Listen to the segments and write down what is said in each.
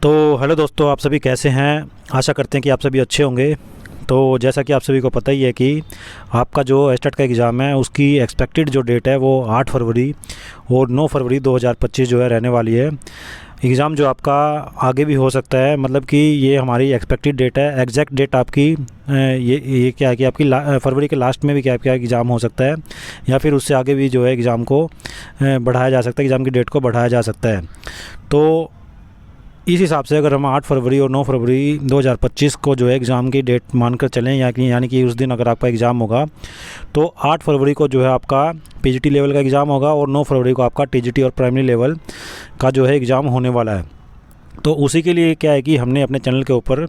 तो हेलो दोस्तों, आप सभी कैसे हैं। आशा करते हैं कि आप सभी अच्छे होंगे। तो जैसा कि आप सभी को पता ही है कि आपका जो एस्टेट का एग्ज़ाम है उसकी एक्सपेक्टेड जो डेट है वो 8 फरवरी और 9 फरवरी 2025 जो है रहने वाली है। एग्ज़ाम जो आपका आगे भी हो सकता है, मतलब कि ये हमारी एक्सपेक्टेड डेट है। एग्जैक्ट डेट आपकी ये क्या है कि आपकी फरवरी के लास्ट में भी क्या क्या एग्ज़ाम हो सकता है, या फिर उससे आगे भी जो है एग्ज़ाम को बढ़ाया जा सकता है, एग्ज़ाम की डेट को बढ़ाया जा सकता है। तो इस हिसाब से अगर हम 8 फरवरी और 9 फरवरी 2025 को जो है एग्ज़ाम की डेट मानकर चलें, यानी कि उस दिन अगर आपका एग्ज़ाम होगा तो 8 फरवरी को जो है आपका पीजीटी लेवल का एग्ज़ाम होगा और 9 फरवरी को आपका टीजीटी और प्राइमरी लेवल का जो है एग्ज़ाम होने वाला है। तो उसी के लिए क्या है कि हमने अपने चैनल के ऊपर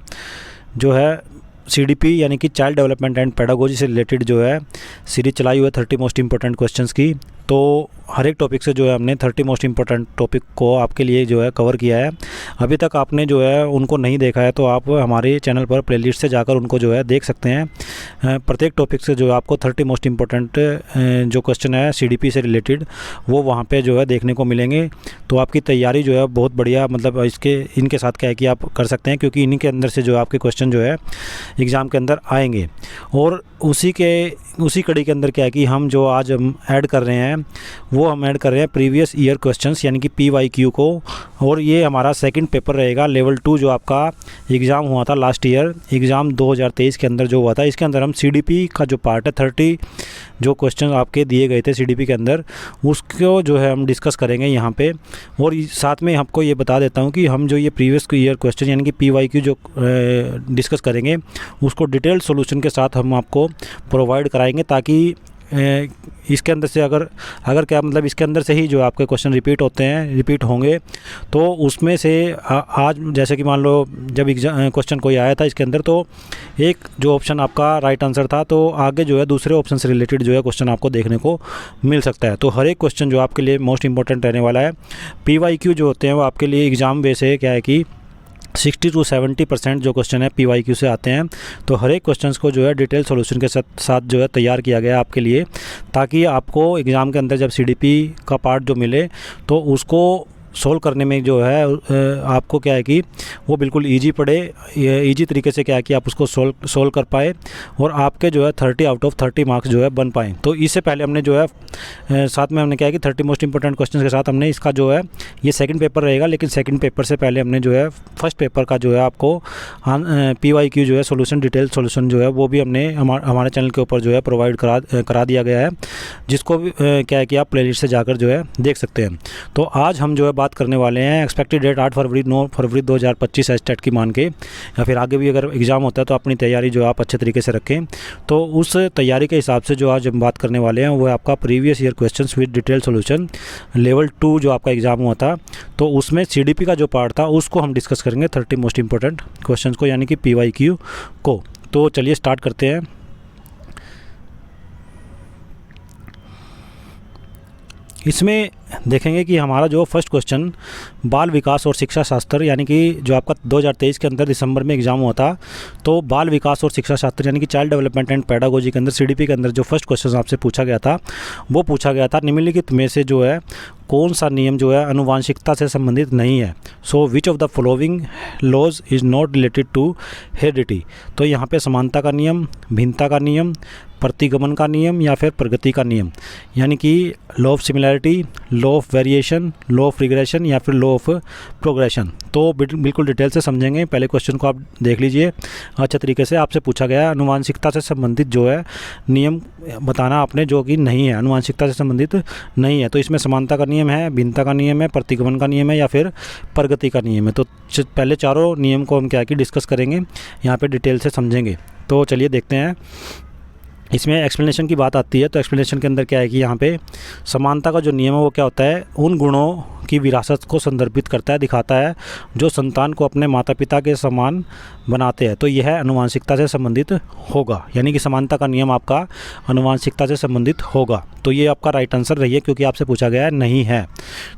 जो है सीडीपी यानी कि चाइल्ड डेवलपमेंट एंड पेडागोजी से रिलेटेड जो है सीरीज चलाई हुई है 30 मोस्ट इंपॉर्टेंट क्वेश्चंस की। तो हर एक टॉपिक से जो है हमने 30 मोस्ट इंपॉर्टेंट टॉपिक को आपके लिए जो है कवर किया है। अभी तक आपने जो है उनको नहीं देखा है तो आप हमारे चैनल पर प्लेलिस्ट से जाकर उनको जो है देख सकते हैं। प्रत्येक टॉपिक से जो है आपको 30 मोस्ट इंपॉर्टेंट जो क्वेश्चन है सीडीपी से रिलेटेड वो वहाँ पे जो है देखने को मिलेंगे। तो आपकी तैयारी जो है बहुत बढ़िया, मतलब इनके साथ क्या है कि आप कर सकते हैं, क्योंकि इन्हीं के अंदर से जो आपके क्वेश्चन जो है एग्ज़ाम के अंदर आएंगे। और उसी कड़ी के अंदर क्या है कि हम जो आज हम ऐड कर रहे हैं वो हम ऐड कर रहे हैं प्रीवियस ईयर क्वेश्चंस यानी कि पीवाईक्यू को। और ये हमारा सेकंड पेपर रहेगा लेवल 2 जो आपका एग्ज़ाम हुआ था लास्ट ईयर एग्ज़ाम 2023 के अंदर जो हुआ था। इसके अंदर हम सीडीपी का जो पार्ट है 30 जो क्वेश्चन आपके दिए गए थे सीडीपी के अंदर उसको जो है हम डिस्कस करेंगे यहाँ पे। और साथ में आपको ये बता देता हूँ कि हम जो ये प्रीवियस ईयर क्वेश्चन यानी कि पीवाईक्यू जो डिस्कस करेंगे उसको डिटेल सॉल्यूशन के साथ हम आपको प्रोवाइड कराएंगे, ताकि इसके अंदर से अगर क्या मतलब इसके अंदर से ही जो आपके क्वेश्चन रिपीट होंगे तो उसमें से आज जैसे कि मान लो जब क्वेश्चन कोई आया था इसके अंदर तो एक जो ऑप्शन आपका राइट आंसर था, तो आगे जो है दूसरे ऑप्शन से रिलेटेड जो है क्वेश्चन आपको देखने को मिल सकता है। तो हर एक क्वेश्चन जो आपके लिए मोस्ट इंपॉर्टेंट रहने वाला है। पीवाईक्यू जो होते हैं वो आपके लिए एग्ज़ाम बेस है, क्या है कि 60 to 70% जो क्वेश्चन है पीवाईक्यू से आते हैं। तो हर एक क्वेश्चंस को जो है डिटेल सॉल्यूशन के साथ जो है तैयार किया गया है आपके लिए, ताकि आपको एग्ज़ाम के अंदर जब सीडीपी का पार्ट जो मिले तो उसको सोल्व करने में जो है आपको क्या है कि वो बिल्कुल इजी पड़े, इजी तरीके से क्या है कि आप उसको सोल्व कर पाए और आपके जो है 30 आउट ऑफ 30 मार्क्स जो है बन पाएँ। तो इससे पहले हमने जो है साथ में हमने क्या है कि 30 मोस्ट इंपॉर्टेंट क्वेश्चन के साथ हमने इसका जो है ये सेकंड पेपर रहेगा, लेकिन सेकंड पेपर से पहले हमने जो है फर्स्ट पेपर का जो है आपको पीवाईक्यू जो है सोल्यूशन डिटेल सोल्यूशन जो है वो भी हमने हमारे चैनल के ऊपर जो है प्रोवाइड करा दिया गया है, जिसको भी क्या है कि आप प्लेलिस्ट से जाकर जो है देख सकते हैं। तो आज हम जो है बात करने वाले हैं एक्सपेक्टेड डेट 8 फरवरी 9 फरवरी 2025 एस्टेट की मान के, या फिर आगे भी अगर एग्ज़ाम होता है तो अपनी तैयारी जो आप अच्छे तरीके से रखें। तो उस तैयारी के हिसाब से जो आज हम बात करने वाले हैं वो है आपका previous year questions with detail solution level 2 जो आपका एग्ज़ाम हुआ था। तो उसमें सीडीपी का जो पार्ट था उसको हम डिस्कस करेंगे 30 मोस्ट इंपॉर्टेंट क्वेश्चन को यानी कि पीवाईक्यू को। तो चलिए स्टार्ट करते हैं। इसमें देखेंगे कि हमारा जो फर्स्ट क्वेश्चन बाल विकास और शिक्षा शास्त्र यानी कि जो आपका 2023 के अंदर दिसंबर में एग्ज़ाम हुआ था, तो बाल विकास और शिक्षा शास्त्र यानी कि चाइल्ड डेवलपमेंट एंड पेडागोजी के अंदर सीडीपी के अंदर जो फर्स्ट क्वेश्चन आपसे पूछा गया था वो पूछा गया था निम्नलिखित में से जो है कौन सा नियम जो है आनुवांशिकता से संबंधित नहीं है। So which of the following laws is not related to heredity. तो यहाँ पे समानता का नियम, भिन्नता का नियम, प्रतिगमन का नियम या फिर प्रगति का नियम, यानी कि law of similarity, law of variation, law of regression या फिर लॉ ऑफ प्रोग्रेशन। तो बिल्कुल डिटेल से समझेंगे। पहले क्वेश्चन को आप देख लीजिए अच्छे तरीके से। आपसे पूछा गया आनुवांशिकता से संबंधित जो है नियम बताना आपने, जो कि नहीं है, आनुवांशिकता से संबंधित नहीं है। तो इसमें समानता का नियम है, भिन्नता का नियम है, प्रतिगमन का नियम है या फिर प्रगति का नियम है। तो पहले चारों नियम को हम क्या कि डिस्कस करेंगे, यहाँ पे डिटेल से समझेंगे। तो चलिए देखते हैं। इसमें एक्सप्लेनेशन की बात आती है, तो एक्सप्लेनेशन के अंदर क्या है कि यहाँ पे समानता का जो नियम है वो क्या होता है, उन गुणों की विरासत को संदर्भित करता है, दिखाता है जो संतान को अपने माता पिता के समान बनाते हैं। तो यह आनुवांशिकता से संबंधित होगा, यानी कि समानता का नियम आपका आनुवांशिकता से संबंधित होगा। तो ये आपका राइट आंसर रही है, क्योंकि आपसे पूछा गया है नहीं है।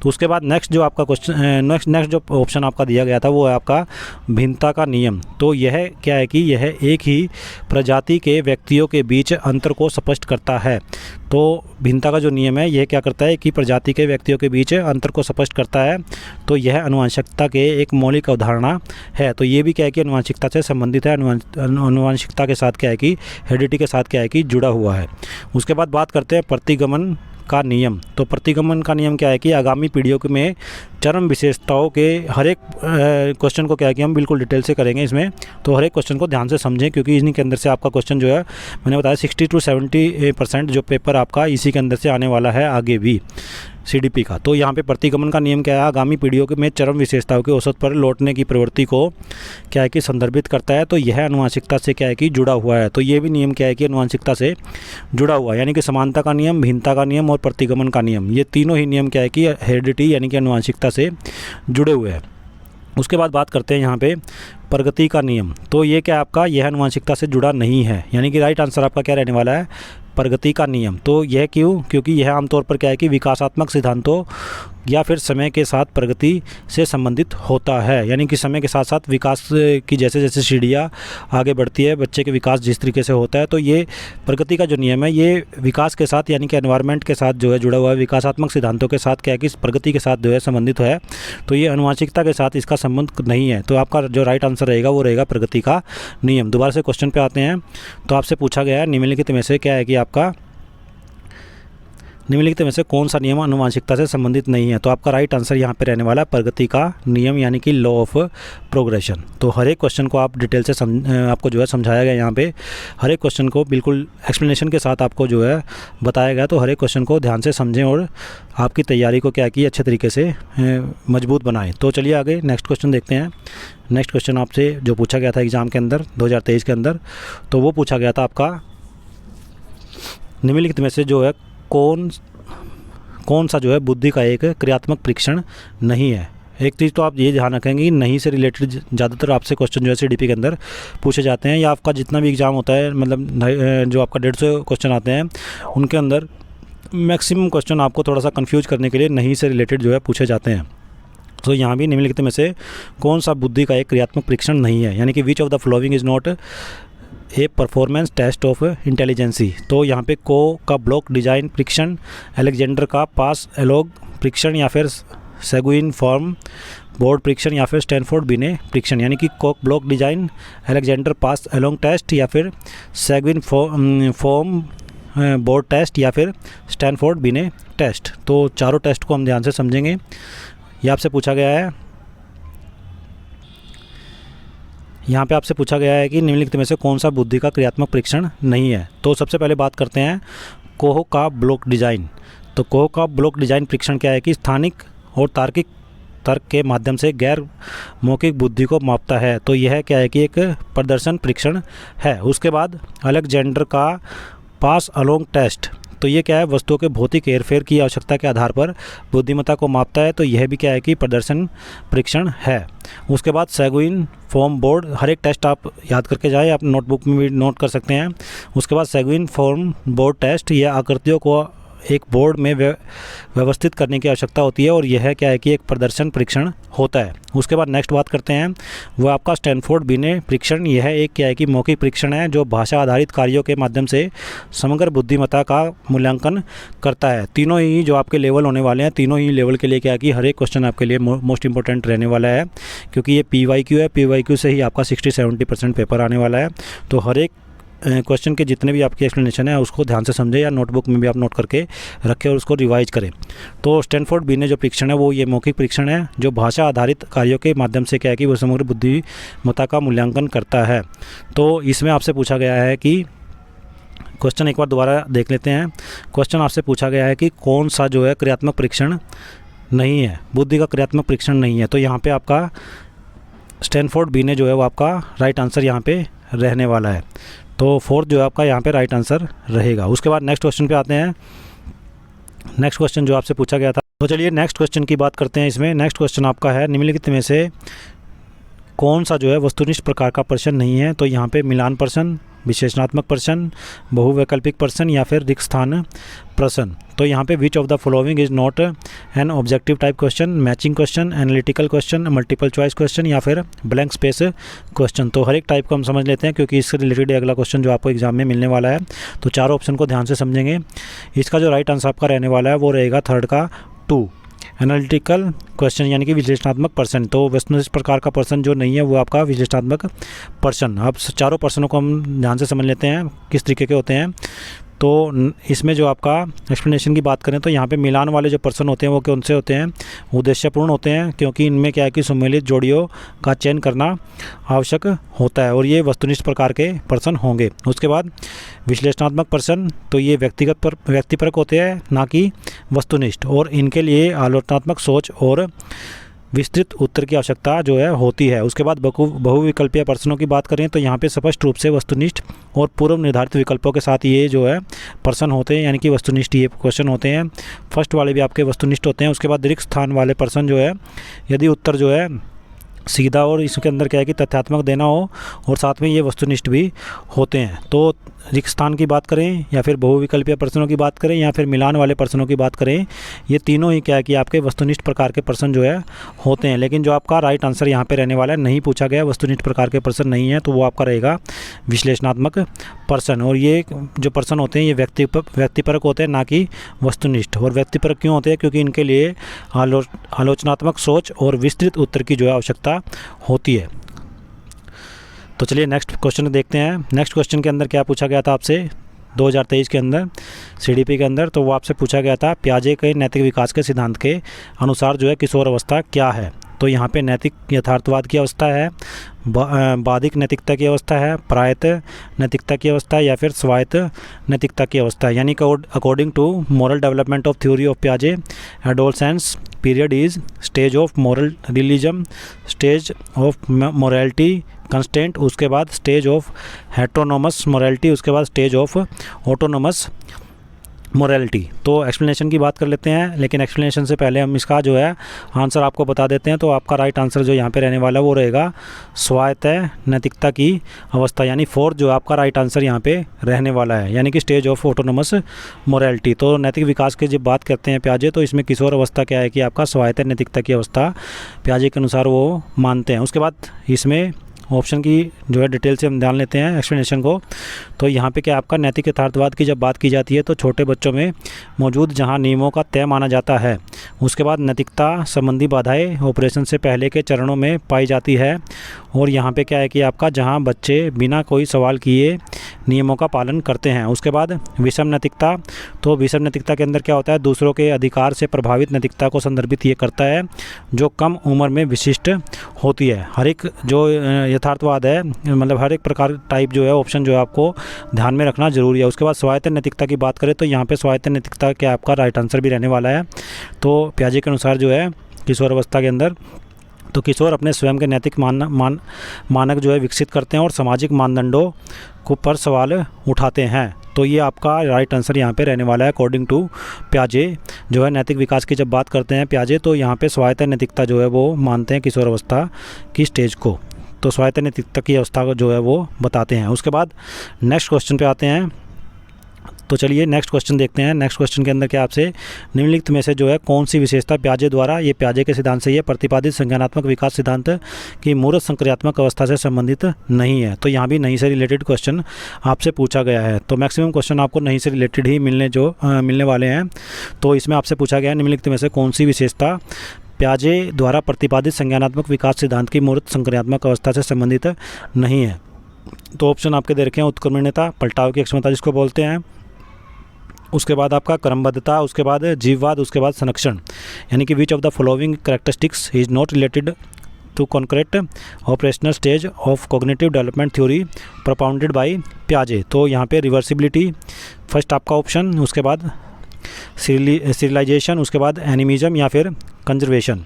तो उसके बाद नेक्स्ट जो आपका क्वेश्चन नेक्स्ट जो ऑप्शन आपका दिया गया था वो है आपका भिन्नता का नियम। तो यह क्या है कि यह एक ही प्रजाति के व्यक्तियों के बीच अंतर को स्पष्ट करता है। तो भिन्नता का जो नियम है यह क्या करता है कि प्रजाति के व्यक्तियों के बीच अंतर को स्पष्ट करता है। तो यह आनुवंशिकता के एक मौलिक अवधारणा है। तो ये भी क्या है कि आनुवंशिकता से संबंधित है, आनुवंशिकता के साथ क्या है कि हेरिडिटी के साथ क्या है कि जुड़ा हुआ है। उसके बाद बात करते हैं प्रतिगमन का नियम। तो प्रतिगमन का नियम क्या है कि आगामी पीढ़ियों में चरम विशेषताओं के हर एक क्वेश्चन को क्या है कि हम बिल्कुल डिटेल से करेंगे इसमें। तो हर एक क्वेश्चन को ध्यान से समझें, क्योंकि इन्हीं के अंदर से आपका क्वेश्चन जो है मैंने बताया 60 to 70% जो पेपर आपका इसी के अंदर से आने वाला है आगे भी CDP का। तो यहाँ पे प्रतिगमन का नियम क्या है, आगामी पीढ़ियों में चरम विशेषताओं के औसत पर लौटने की प्रवृत्ति को क्या है कि संदर्भित करता है। तो यह आनुवंशिकता से क्या है कि जुड़ा हुआ है। तो ये भी नियम क्या है कि आनुवंशिकता से जुड़ा हुआ है, यानी कि समानता का नियम, भिन्नता का नियम और प्रतिगमन का नियम, ये तीनों ही नियम क्या है कि हेरिडिटी यानी कि आनुवंशिकता से जुड़े हुए हैं। उसके बाद बात करते हैं यहाँ पे प्रगति का नियम। तो ये क्या आपका, यह आनुवंशिकता से जुड़ा नहीं है, यानी कि राइट आंसर आपका क्या रहने वाला है, प्रगति का नियम। तो यह क्यों, क्योंकि यह आमतौर पर क्या है कि विकासात्मक सिद्धांतों या फिर समय के साथ प्रगति से संबंधित होता है। यानी कि समय के साथ साथ विकास की जैसे जैसे सीढ़ियाँ आगे बढ़ती है, बच्चे के विकास जिस तरीके से होता है, तो ये प्रगति का जो नियम है ये विकास के साथ यानी कि एनवायरनमेंट के साथ जो है जुड़ा हुआ है, विकासात्मक सिद्धांतों के साथ क्या है कि प्रगति के साथ जो है संबंधित है। तो ये आनुवंशिकता के साथ इसका संबंध नहीं है। तो आपका जो राइट आंसर रहेगा वो रहेगा प्रगति का नियम। दोबारा से क्वेश्चन पे आते हैं। तो आपसे पूछा गया है निम्नलिखित में से क्या है कि आपका निम्नलिखित में से कौन सा नियम आनुवंशिकता से संबंधित नहीं है। तो आपका राइट आंसर यहाँ पे रहने वाला है प्रगति का नियम, यानी कि लॉ ऑफ प्रोग्रेशन। तो हर एक क्वेश्चन को आप डिटेल से आपको जो है समझाया गया, यहाँ पे हर एक क्वेश्चन को बिल्कुल एक्सप्लेनेशन के साथ आपको जो है बताया गया। तो हर एक क्वेश्चन को ध्यान से समझें और आपकी तैयारी को क्या की अच्छे तरीके से मजबूत बनाएं। तो चलिए आगे नेक्स्ट क्वेश्चन देखते हैं। नेक्स्ट क्वेश्चन आपसे जो पूछा गया था एग्ज़ाम के अंदर 2023 के अंदर, तो वो पूछा गया था आपका निम्नलिखित में से जो है कौन सा जो है बुद्धि का एक क्रियात्मक परीक्षण नहीं है। एक चीज़ तो आप ये ध्यान रखेंगे, नहीं से रिलेटेड ज़्यादातर आपसे क्वेश्चन जो है CDP के अंदर पूछे जाते हैं, या आपका जितना भी एग्ज़ाम होता है, मतलब जो आपका 150 क्वेश्चन आते हैं उनके अंदर मैक्सिमम क्वेश्चन आपको थोड़ा सा कंफ्यूज करने के लिए नहीं से रिलेटेड जो है पूछे जाते हैं। तो यहाँ भी निम्नलिखित में से कौन सा बुद्धि का एक क्रियात्मक परीक्षण नहीं है, यानी कि which of the following is not a performance test of intelligence. तो यहाँ पे को का ब्लॉक डिजाइन परीक्षण, अलेक्जेंडर का पास एलोग परीक्षण, या फिर सेगुइन फॉर्म बोर्ड परीक्षण, या फिर स्टैनफोर्ड बिने परीक्षण। यानी कि कोक ब्लॉक डिजाइन, अलेक्जेंडर पास एलोंग टेस्ट, या फिर सेगुइन फॉर्म बोर्ड टेस्ट, या फिर स्टैनफोर्ड बिने टेस्ट। तो चारों टेस्ट को हम ध्यान से समझेंगे। ये आपसे पूछा गया है, यहाँ पे आपसे पूछा गया है कि निम्नलिखित में से कौन सा बुद्धि का क्रियात्मक परीक्षण नहीं है। तो सबसे पहले बात करते हैं कोह का ब्लॉक डिजाइन। तो कोह का ब्लॉक डिजाइन परीक्षण क्या है कि स्थानिक और तार्किक तर्क के माध्यम से गैर मौखिक बुद्धि को मापता है। तो यह क्या है कि एक प्रदर्शन परीक्षण है। उसके बाद अलेक्जेंडर का पास अलोंग टेस्ट, तो ये क्या है, वस्तुओं के भौतिक हेरफेर की आवश्यकता के आधार पर बुद्धिमत्ता को मापता है। तो यह भी क्या है कि प्रदर्शन परीक्षण है। उसके बाद सेगुइन फॉर्म बोर्ड, हर एक टेस्ट आप याद करके जाए, आप नोटबुक में भी नोट कर सकते हैं। उसके बाद सेगुइन फॉर्म बोर्ड टेस्ट, यह आकृतियों को एक बोर्ड में व्यवस्थित करने की आवश्यकता होती है, और यह क्या है कि एक प्रदर्शन परीक्षण होता है। उसके बाद नेक्स्ट बात करते हैं वो आपका स्टैनफोर्ड बिने परीक्षण। यह एक क्या है कि मौखिक परीक्षण है जो भाषा आधारित कार्यों के माध्यम से समग्र बुद्धिमत्ता का मूल्यांकन करता है। तीनों ही जो आपके लेवल होने वाले हैं, तीनों ही लेवल के लिए क्या है कि हर एक क्वेश्चन आपके लिए मोस्ट इंपॉर्टेंट रहने वाला है, क्योंकि ये PYQ है। PYQ से ही आपका 60-70% पेपर आने वाला है। तो हर एक क्वेश्चन के जितने भी आपकी एक्सप्लेनेशन है उसको ध्यान से समझें, या नोटबुक में भी आप नोट करके रखें और उसको रिवाइज करें। तो स्टैनफोर्ड बिने जो परीक्षण है वो ये मौखिक परीक्षण है जो भाषा आधारित कार्यों के माध्यम से क्या है कि वो समग्र बुद्धिमत्ता का मूल्यांकन करता है। तो इसमें आपसे पूछा गया है कि क्वेश्चन एक बार दोबारा देख लेते हैं। क्वेश्चन आपसे पूछा गया है कि कौन सा जो है क्रियात्मक परीक्षण नहीं है, बुद्धि का क्रियात्मक परीक्षण नहीं है। तो यहाँ पे आपका स्टैनफोर्ड बिने जो है वो आपका राइट आंसर यहाँ पे रहने वाला है। तो फोर्थ जो है आपका यहाँ पे राइट आंसर रहेगा। उसके बाद नेक्स्ट क्वेश्चन पे आते हैं। नेक्स्ट क्वेश्चन जो आपसे पूछा गया था, तो चलिए नेक्स्ट क्वेश्चन की बात करते हैं। इसमें नेक्स्ट क्वेश्चन आपका है निम्नलिखित में से कौन सा जो है वस्तुनिष्ठ प्रकार का प्रश्न नहीं है, तो यहाँ पे मिलान प्रश्न, विशेषणात्मक प्रश्न, बहुवैकल्पिक प्रश्न या फिर रिक्त स्थान प्रश्न। तो यहाँ पे विच of the following is not an objective type question, matching question, analytical question, multiple choice question या फिर ब्लैंक स्पेस क्वेश्चन। तो हर एक टाइप को हम समझ लेते हैं क्योंकि इससे रिलेटेड अगला क्वेश्चन जो आपको एग्जाम में मिलने वाला है। तो चारों ऑप्शन को ध्यान से समझेंगे। इसका जो राइट आंसर आपका रहने वाला है वो रहेगा थर्ड का 2, एनालिटिकल क्वेश्चन यानी कि विश्लेषणात्मक प्रश्न। तो वस्तुनिष्ठ प्रकार का प्रश्न जो नहीं है वो आपका विश्लेषणात्मक प्रश्न। अब चारों प्रश्नों को हम ध्यान से समझ लेते हैं किस तरीके के होते हैं। तो इसमें जो आपका एक्सप्लेनेशन की बात करें तो यहाँ पे मिलान वाले जो प्रश्न होते हैं वो कौन से होते हैं, उद्देश्यपूर्ण होते हैं क्योंकि इनमें क्या है कि सम्मिलित जोड़ियों का चयन करना आवश्यक होता है और ये वस्तुनिष्ठ प्रकार के प्रश्न होंगे। उसके बाद विश्लेषणात्मक प्रश्न, तो ये व्यक्तिपरक होते हैं ना कि वस्तुनिष्ठ, और इनके लिए आलोचनात्मक सोच और विस्तृत उत्तर की आवश्यकता जो है होती है। उसके बाद बहुविकल्पीय प्रश्नों की बात करें तो यहाँ पे स्पष्ट रूप से वस्तुनिष्ठ और पूर्व निर्धारित विकल्पों के साथ ये जो है प्रश्न होते हैं, यानी कि वस्तुनिष्ठ ये क्वेश्चन होते हैं। फर्स्ट वाले भी आपके वस्तुनिष्ठ होते हैं। उसके बाद रिक्त स्थान वाले प्रश्न जो है, यदि उत्तर जो है सीधा और इसके अंदर क्या है कि तथ्यात्मक देना हो और साथ में ये वस्तुनिष्ठ भी होते हैं। तो रिक्त स्थान की बात करें या फिर बहुविकल्पीय प्रश्नों की बात करें या फिर मिलान वाले प्रश्नों की बात करें, ये तीनों ही क्या है कि आपके वस्तुनिष्ठ प्रकार के प्रश्न जो है होते हैं। लेकिन जो आपका राइट आंसर यहाँ पे रहने वाला है, नहीं पूछा गया वस्तुनिष्ठ प्रकार के प्रश्न नहीं है, तो वो आपका रहेगा विश्लेषणात्मक प्रश्न। और ये जो प्रश्न होते हैं ये व्यक्तिपरक होते हैं ना कि वस्तुनिष्ठ। और व्यक्तिपरक क्यों होते हैं, क्योंकि इनके लिए आलोचनात्मक सोच और विस्तृत उत्तर की जो है आवश्यकता होती है। तो चलिए नेक्स्ट क्वेश्चन देखते हैं। नेक्स्ट क्वेश्चन के अंदर क्या पूछा गया था आपसे 2023 के अंदर CDP के अंदर, तो वो आपसे पूछा गया था पियाजे के नैतिक विकास के सिद्धांत के अनुसार जो है किशोर अवस्था क्या है। तो यहाँ पे नैतिक यथार्थवाद की अवस्था है, बाधिक नैतिकता की अवस्था है, प्रायत नैतिकता की अवस्था है या फिर स्वायत्त नैतिकता की अवस्था है। यानी according to moral development of theory of पियाजे, adolescence period is stage of moral realism, stage of morality constant, उसके बाद स्टेज ऑफ हेट्रोनोमस मोरालिटी, उसके बाद स्टेज ऑफ ऑटोनोमस मोरालिटी। तो एक्सप्लेनेशन की बात कर लेते हैं, लेकिन एक्सप्लेनेशन से पहले हम इसका जो है आंसर आपको बता देते हैं। तो आपका राइट आंसर जो यहाँ पे रहने वाला है वो रहेगा स्वायत्त नैतिकता की अवस्था, यानी 4 जो आपका राइट आंसर यहाँ पे रहने वाला है, यानी कि स्टेज ऑफ ऑटोनोमस मोरालिटी। तो नैतिक विकास की जब बात करते हैं पियाजे, तो इसमें किशोर अवस्था क्या है कि आपका स्वायत्त नैतिकता की अवस्था पियाजे के अनुसार वो मानते हैं। उसके बाद इसमें ऑप्शन की जो है डिटेल से हम ध्यान लेते हैं एक्सप्लेनेशन को। तो यहाँ पे क्या आपका नैतिक यथार्थवाद की जब बात की जाती है तो छोटे बच्चों में मौजूद जहाँ नियमों का तय माना जाता है, उसके बाद नैतिकता संबंधी बाधाएं ऑपरेशन से पहले के चरणों में पाई जाती है। और यहाँ पे क्या है कि आपका जहाँ बच्चे बिना कोई सवाल किए नियमों का पालन करते हैं। उसके बाद विषम नैतिकता, तो विषम नैतिकता के अंदर क्या होता है, दूसरों के अधिकार से प्रभावित नैतिकता को संदर्भित ये करता है जो कम उम्र में विशिष्ट होती है। हर एक जो यथार्थवाद है, मतलब हर एक प्रकार टाइप जो है ऑप्शन जो है आपको ध्यान में रखना जरूरी है। उसके बाद स्वायत्त नैतिकता की बात करें तो यहाँ पे स्वायत्त नैतिकता क्या आपका राइट आंसर भी रहने वाला है। तो पियाजे के अनुसार जो है किशोर अवस्था के अंदर तो किशोर अपने स्वयं के नैतिक मानक जो है विकसित करते हैं और सामाजिक मानदंडों को पर सवाल उठाते हैं। तो ये आपका राइट आंसर यहाँ पे रहने वाला है अकॉर्डिंग टू पियाजे। जो है नैतिक विकास की जब बात करते हैं पियाजे, तो यहाँ पे स्वायत्त नैतिकता जो है वो मानते हैं किशोर अवस्था की स्टेज को। तो स्वायत्त नैतिकता की अवस्था को जो है वो बताते हैं। उसके बाद नेक्स्ट क्वेश्चन पे आते हैं। तो चलिए नेक्स्ट क्वेश्चन देखते हैं। नेक्स्ट क्वेश्चन के अंदर क्या आपसे निम्नलिखित में से जो है कौन सी विशेषता पियाजे द्वारा, ये पियाजे के सिद्धांत से ये प्रतिपादित संज्ञानात्मक विकास सिद्धांत की मूर्त संक्रियात्मक अवस्था से संबंधित नहीं है। तो यहाँ भी नहीं से रिलेटेड क्वेश्चन आपसे पूछा गया है। तो मैक्सिमम क्वेश्चन आपको नहीं से रिलेटेड ही मिलने वाले हैं। तो इसमें आपसे पूछा गया है निम्नलिखित में से कौन सी विशेषता पियाजे द्वारा प्रतिपादित संज्ञानात्मक विकास सिद्धांत की मूर्त संक्रियात्मक अवस्था से संबंधित नहीं है। तो ऑप्शन आपके दे रखे हैं उत्क्रमणीयता, पलटाव की अक्षमता जिसको बोलते हैं, उसके बाद आपका क्रमबद्धता, उसके बाद जीववाद, उसके बाद संरक्षण, यानी कि which of the following characteristics is not related to concrete operational stage of cognitive development theory propounded by पियाजे। तो यहाँ पे रिवर्सिबिलिटी फर्स्ट आपका ऑप्शन, उसके बाद सीरियलाइजेशन, उसके बाद एनिमिज्म या फिर कंजर्वेशन।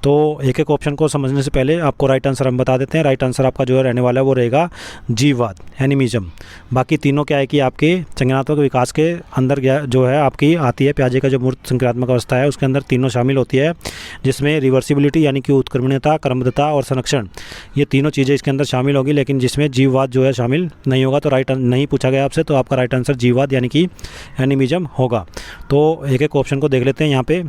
तो एक एक ऑप्शन को समझने से पहले आपको राइट आंसर हम बता देते हैं। राइट आंसर आपका जो है रहने वाला है वो रहेगा जीववाद, एनिमिज्म। बाकी तीनों क्या है कि आपके संज्ञानात्मक विकास के अंदर जो है आपकी आती है। पियाजे का जो मूर्त संक्रियात्मक अवस्था है उसके अंदर तीनों शामिल होती है, जिसमें रिवर्सिबिलिटी यानी कि उत्क्रमणीयता, क्रमबद्धता और संरक्षण, ये तीनों चीज़ें इसके अंदर शामिल होगी। लेकिन जिसमें जीववाद जो है शामिल नहीं होगा। तो राइट नहीं पूछा गया आपसे, तो आपका राइट आंसर जीववाद यानी कि एनिमिज्म होगा। तो एक एक ऑप्शन को देख लेते हैं यहाँ पे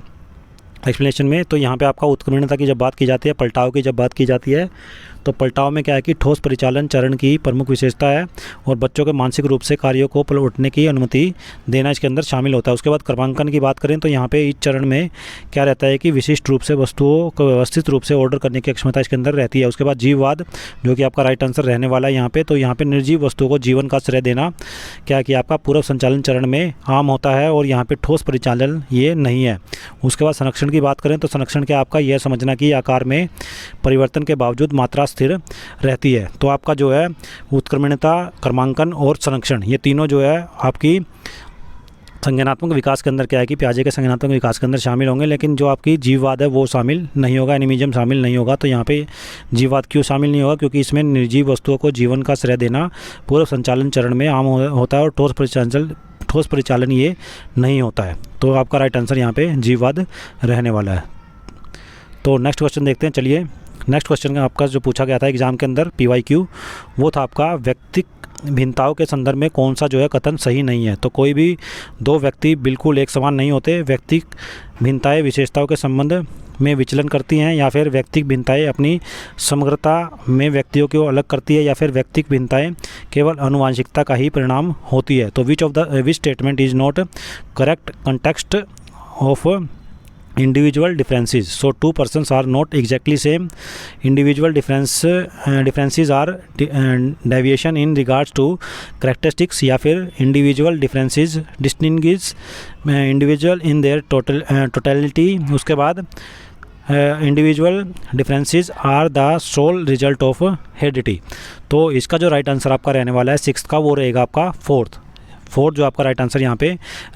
एक्सप्लेनेशन में। तो यहाँ पे आपका उत्क्रमणीयता की जब बात की जाती है, पलटाव की जब बात की जाती है, तो पलटाव में क्या है कि ठोस परिचालन चरण की प्रमुख विशेषता है और बच्चों के मानसिक रूप से कार्यों को पलटने की अनुमति देना इसके अंदर शामिल होता है। उसके बाद क्रमांकन की बात करें तो यहाँ पे इस चरण में क्या रहता है कि विशिष्ट रूप से वस्तुओं को व्यवस्थित रूप से ऑर्डर करने की क्षमता इसके अंदर रहती है। उसके बाद जीववाद जो कि आपका राइट आंसर रहने वाला है यहाँ पे। तो यहाँ पे निर्जीव वस्तुओं को जीवन का श्रेय देना क्या कि आपका पूर्व संचालन चरण में आम होता है और यहाँ पे ठोस परिचालन ये नहीं है। उसके बाद संरक्षण की बात करें तो संरक्षण क्या आपका यह समझना कि आकार में परिवर्तन के बावजूद मात्रा स्थिर रहती है। तो आपका जो है उत्क्रमणीयता, क्रमांकन और संरक्षण, ये तीनों जो है आपकी संज्ञानात्मक विकास के अंदर क्या है कि पियाजे के संज्ञानात्मक विकास के अंदर शामिल होंगे। लेकिन जो आपकी जीववाद है वो शामिल नहीं होगा, एनिमिज्म शामिल नहीं होगा। तो यहाँ पे जीववाद क्यों शामिल नहीं होगा? क्योंकि इसमें निर्जीव वस्तुओं को जीवन का श्रेय देना पूर्व संचालन चरण में आम होता है और ठोस परिचालन ये नहीं होता है। तो आपका राइट आंसर यहाँ पे जीववाद रहने वाला है। तो नेक्स्ट क्वेश्चन देखते हैं। चलिए नेक्स्ट क्वेश्चन का आपका जो पूछा गया था एग्जाम के अंदर PYQ, वो था आपका व्यक्तिक भिन्नताओं के संदर्भ में कौन सा जो है कथन सही नहीं है। तो कोई भी दो व्यक्ति बिल्कुल एक समान नहीं होते। व्यक्तिक भिन्नताएं विशेषताओं के संबंध में विचलन करती हैं, या फिर व्यक्तिक भिन्नताएं अपनी समग्रता में व्यक्तियों को अलग करती है, या फिर व्यक्तिक भिन्नताएं केवल आनुवंशिकता का ही परिणाम होती है। तो which statement is not correct context of individual differences? So two persons are not exactly same. Individual differences are deviation in regards to characteristics, या फिर individual differences distinguish individual in their totality। उसके बाद individual differences are the sole result of heredity. तो इसका जो right answer आपका रहने वाला है सिक्स्थ का, वो रहेगा आपका फोर्थ जो आपका राइट आंसर यहाँ पे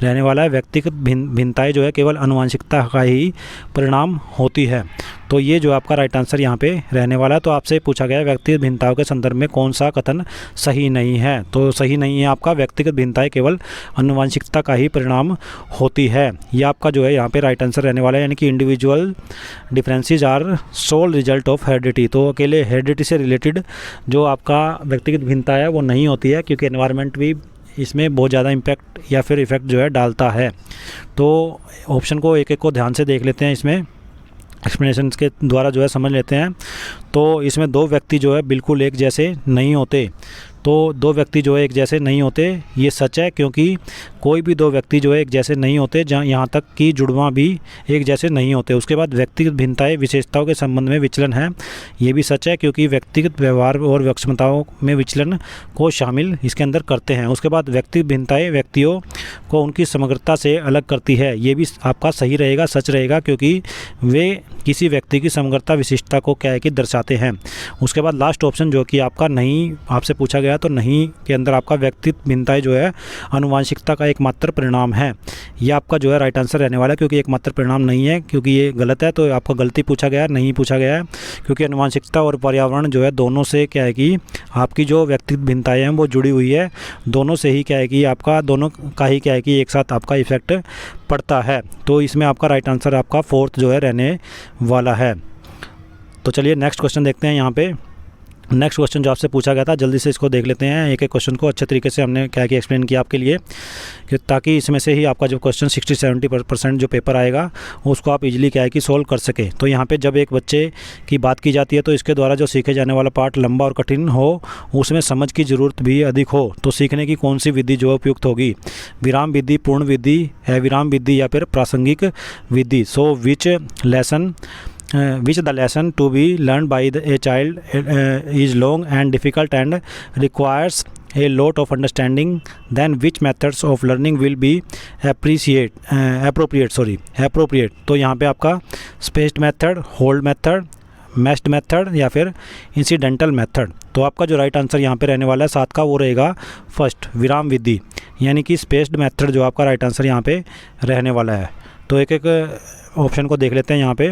रहने वाला है। व्यक्तिगत भिन्नताएं जो है केवल आनुवंशिकता का ही परिणाम होती है। तो ये जो आपका राइट आंसर यहाँ पे रहने वाला है। तो आपसे पूछा गया व्यक्तिगत भिन्नताओं के संदर्भ में कौन सा कथन सही नहीं है। तो सही नहीं है आपका व्यक्तिगत भिन्नताएं केवल आनुवंशिकता का ही परिणाम होती है। ये आपका जो है यहाँ पे राइट आंसर रहने वाला है, यानी कि individual differences are sole result of heredity. तो अकेले हेरिडिटी से रिलेटेड जो आपका व्यक्तिगत भिन्नता है वो नहीं होती है, क्योंकि एनवायरनमेंट भी इसमें बहुत ज़्यादा इम्पैक्ट या फिर इफ़ेक्ट जो है डालता है। तो ऑप्शन को एक एक को ध्यान से देख लेते हैं, इसमें एक्सप्लेनेशन के द्वारा जो है समझ लेते हैं। तो इसमें दो व्यक्ति जो है बिल्कुल एक जैसे नहीं होते। तो दो व्यक्ति जो है एक जैसे नहीं होते ये सच है, क्योंकि कोई भी दो व्यक्ति जो है एक जैसे नहीं होते, जहाँ यहाँ तक कि जुड़वां भी एक जैसे नहीं होते। उसके बाद व्यक्तिगत भिन्नताएं विशेषताओं के संबंध में विचलन है, ये भी सच है, क्योंकि व्यक्तिगत व्यवहार और क्षमताओं में विचलन को शामिल इसके अंदर करते हैं। उसके बाद व्यक्तिगत भिन्नताएं व्यक्तियों को उनकी समग्रता से अलग करती है, ये भी आपका सही रहेगा, सच रहेगा, क्योंकि वे किसी व्यक्ति की समग्रता विशिष्टता को क्या है कि दर्शाते हैं। उसके बाद लास्ट ऑप्शन जो कि आपका नहीं आपसे पूछा गया, तो नहीं के अंदर आपका व्यक्तिगत भिन्नताएं जो है आनुवंशिकता का एकमात्र परिणाम है। ये आपका जो है राइट आंसर रहने वाला है, क्योंकि एकमात्र परिणाम नहीं है, क्योंकि ये गलत है। तो आपका गलती पूछा गया, नहीं पूछा गया है, क्योंकि आनुवंशिकता और पर्यावरण जो है दोनों से क्या है कि आपकी जो व्यक्तिगत भिन्नताएं हैं वो जुड़ी हुई है। दोनों से ही क्या है कि आपका दोनों का ही क्या है कि एक साथ आपका इफेक्ट पड़ता है। तो इसमें आपका राइट आंसर आपका फोर्थ जो है रहने वाला है। तो चलिए नेक्स्ट क्वेश्चन देखते हैं। यहाँ पे नेक्स्ट क्वेश्चन जो आपसे पूछा गया था, जल्दी से इसको देख लेते हैं। एक एक क्वेश्चन को अच्छे तरीके से हमने क्या कि एक्सप्लेन किया आपके लिए, कि ताकि इसमें से ही आपका जो क्वेश्चन 60-70% जो पेपर आएगा उसको आप इजीली क्या है कि सोल्व कर सके। तो यहाँ पे जब एक बच्चे की बात की जाती है तो इसके द्वारा जो सीखे जाने वाला पार्ट लंबा और कठिन हो, उसमें समझ की ज़रूरत भी अधिक हो, तो सीखने की कौन सी विधि जो उपयुक्त होगी? विराम विधि, पूर्ण विधि, अविराम विधि या फिर प्रासंगिक विधि? सो विच the lesson to be learned by a child is long and difficult and requires a lot of understanding, then which methods of learning will be appropriate? तो यहाँ पे आपका spaced method, hold method, messed method या फिर incidental method. तो आपका जो right answer यहाँ पे रहने वाला है 7 का, वो रहेगा फर्स्ट, विराम विधि, यानी कि स्पेस्ड मेथड जो आपका राइट आंसर यहाँ पे रहने वाला है। तो एक एक ऑप्शन को देख लेते हैं यहाँ पे।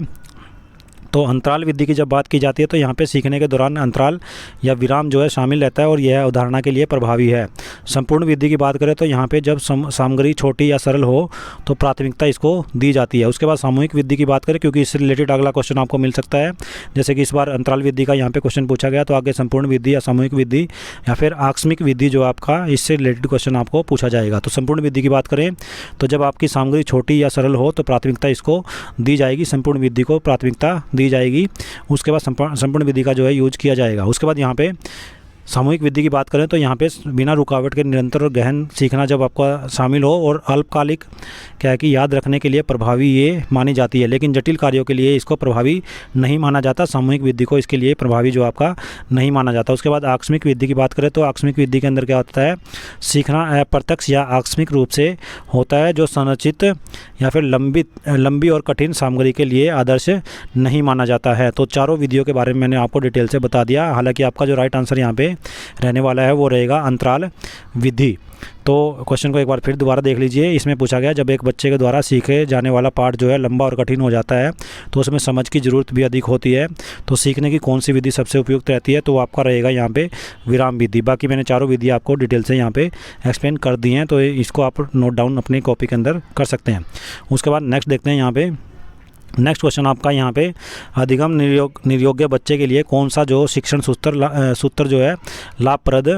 तो अंतराल विधि की जब बात की जाती है तो यहाँ पे सीखने के दौरान अंतराल या विराम जो है शामिल रहता है और यह अवधारणा के लिए प्रभावी है। संपूर्ण विधि की बात करें तो यहाँ पे जब सामग्री छोटी या सरल हो तो प्राथमिकता इसको दी जाती है। उसके बाद सामूहिक विधि की बात करें, क्योंकि इससे रिलेटेड अगला क्वेश्चन आपको मिल सकता है, जैसे कि इस बार अंतराल विधि का यहाँ पे क्वेश्चन पूछा गया, तो आगे संपूर्ण विधि या सामूहिक विधि या फिर आकस्मिक विधि जो आपका इससे रिलेटेड क्वेश्चन आपको पूछा जाएगा। तो संपूर्ण विधि की बात करें तो जब आपकी सामग्री छोटी या सरल हो तो प्राथमिकता इसको दी जाएगी, संपूर्ण विधि को प्राथमिकता दी जाएगी। उसके बाद संपूर्ण विधि का जो है यूज किया जाएगा। उसके बाद यहाँ पे सामूहिक विधि की बात करें तो यहाँ पे बिना रुकावट के निरंतर और गहन सीखना जब आपका शामिल हो और अल्पकालिक क्या है कि याद रखने के लिए प्रभावी ये मानी जाती है, लेकिन जटिल कार्यों के लिए इसको प्रभावी नहीं माना जाता। सामूहिक विधि को इसके लिए प्रभावी जो आपका नहीं माना जाता। उसके बाद आकस्मिक विधि की बात करें तो आकस्मिक विधि के अंदर क्या होता है, सीखना अप्रत्यक्ष या आकस्मिक रूप से होता है जो संरचित या फिर लंबी और कठिन सामग्री के लिए आदर्श नहीं माना जाता है। तो चारों विधियों के बारे में मैंने आपको डिटेल से बता दिया। हालांकि आपका जो राइट आंसर यहाँ पे रहने वाला है वो रहेगा अंतराल विधि। तो क्वेश्चन को एक बार फिर दोबारा देख लीजिए। इसमें पूछा गया जब एक बच्चे के द्वारा सीखे जाने वाला पाठ जो है लंबा और कठिन हो जाता है तो उसमें समझ की ज़रूरत भी अधिक होती है, तो सीखने की कौन सी विधि सबसे उपयुक्त रहती है, तो आपका रहेगा यहाँ पे विराम विधि। बाकी मैंने चारों विधि आपको डिटेल से यहाँ पे एक्सप्लेन कर दी हैं, तो इसको आप नोट डाउन अपनी कॉपी के अंदर कर सकते हैं। उसके बाद नेक्स्ट देखते हैं यहाँ पे। नेक्स्ट क्वेश्चन आपका यहाँ पे अधिगम निर्योग्य बच्चे के लिए कौन सा जो शिक्षण सूत्र जो है लाभप्रद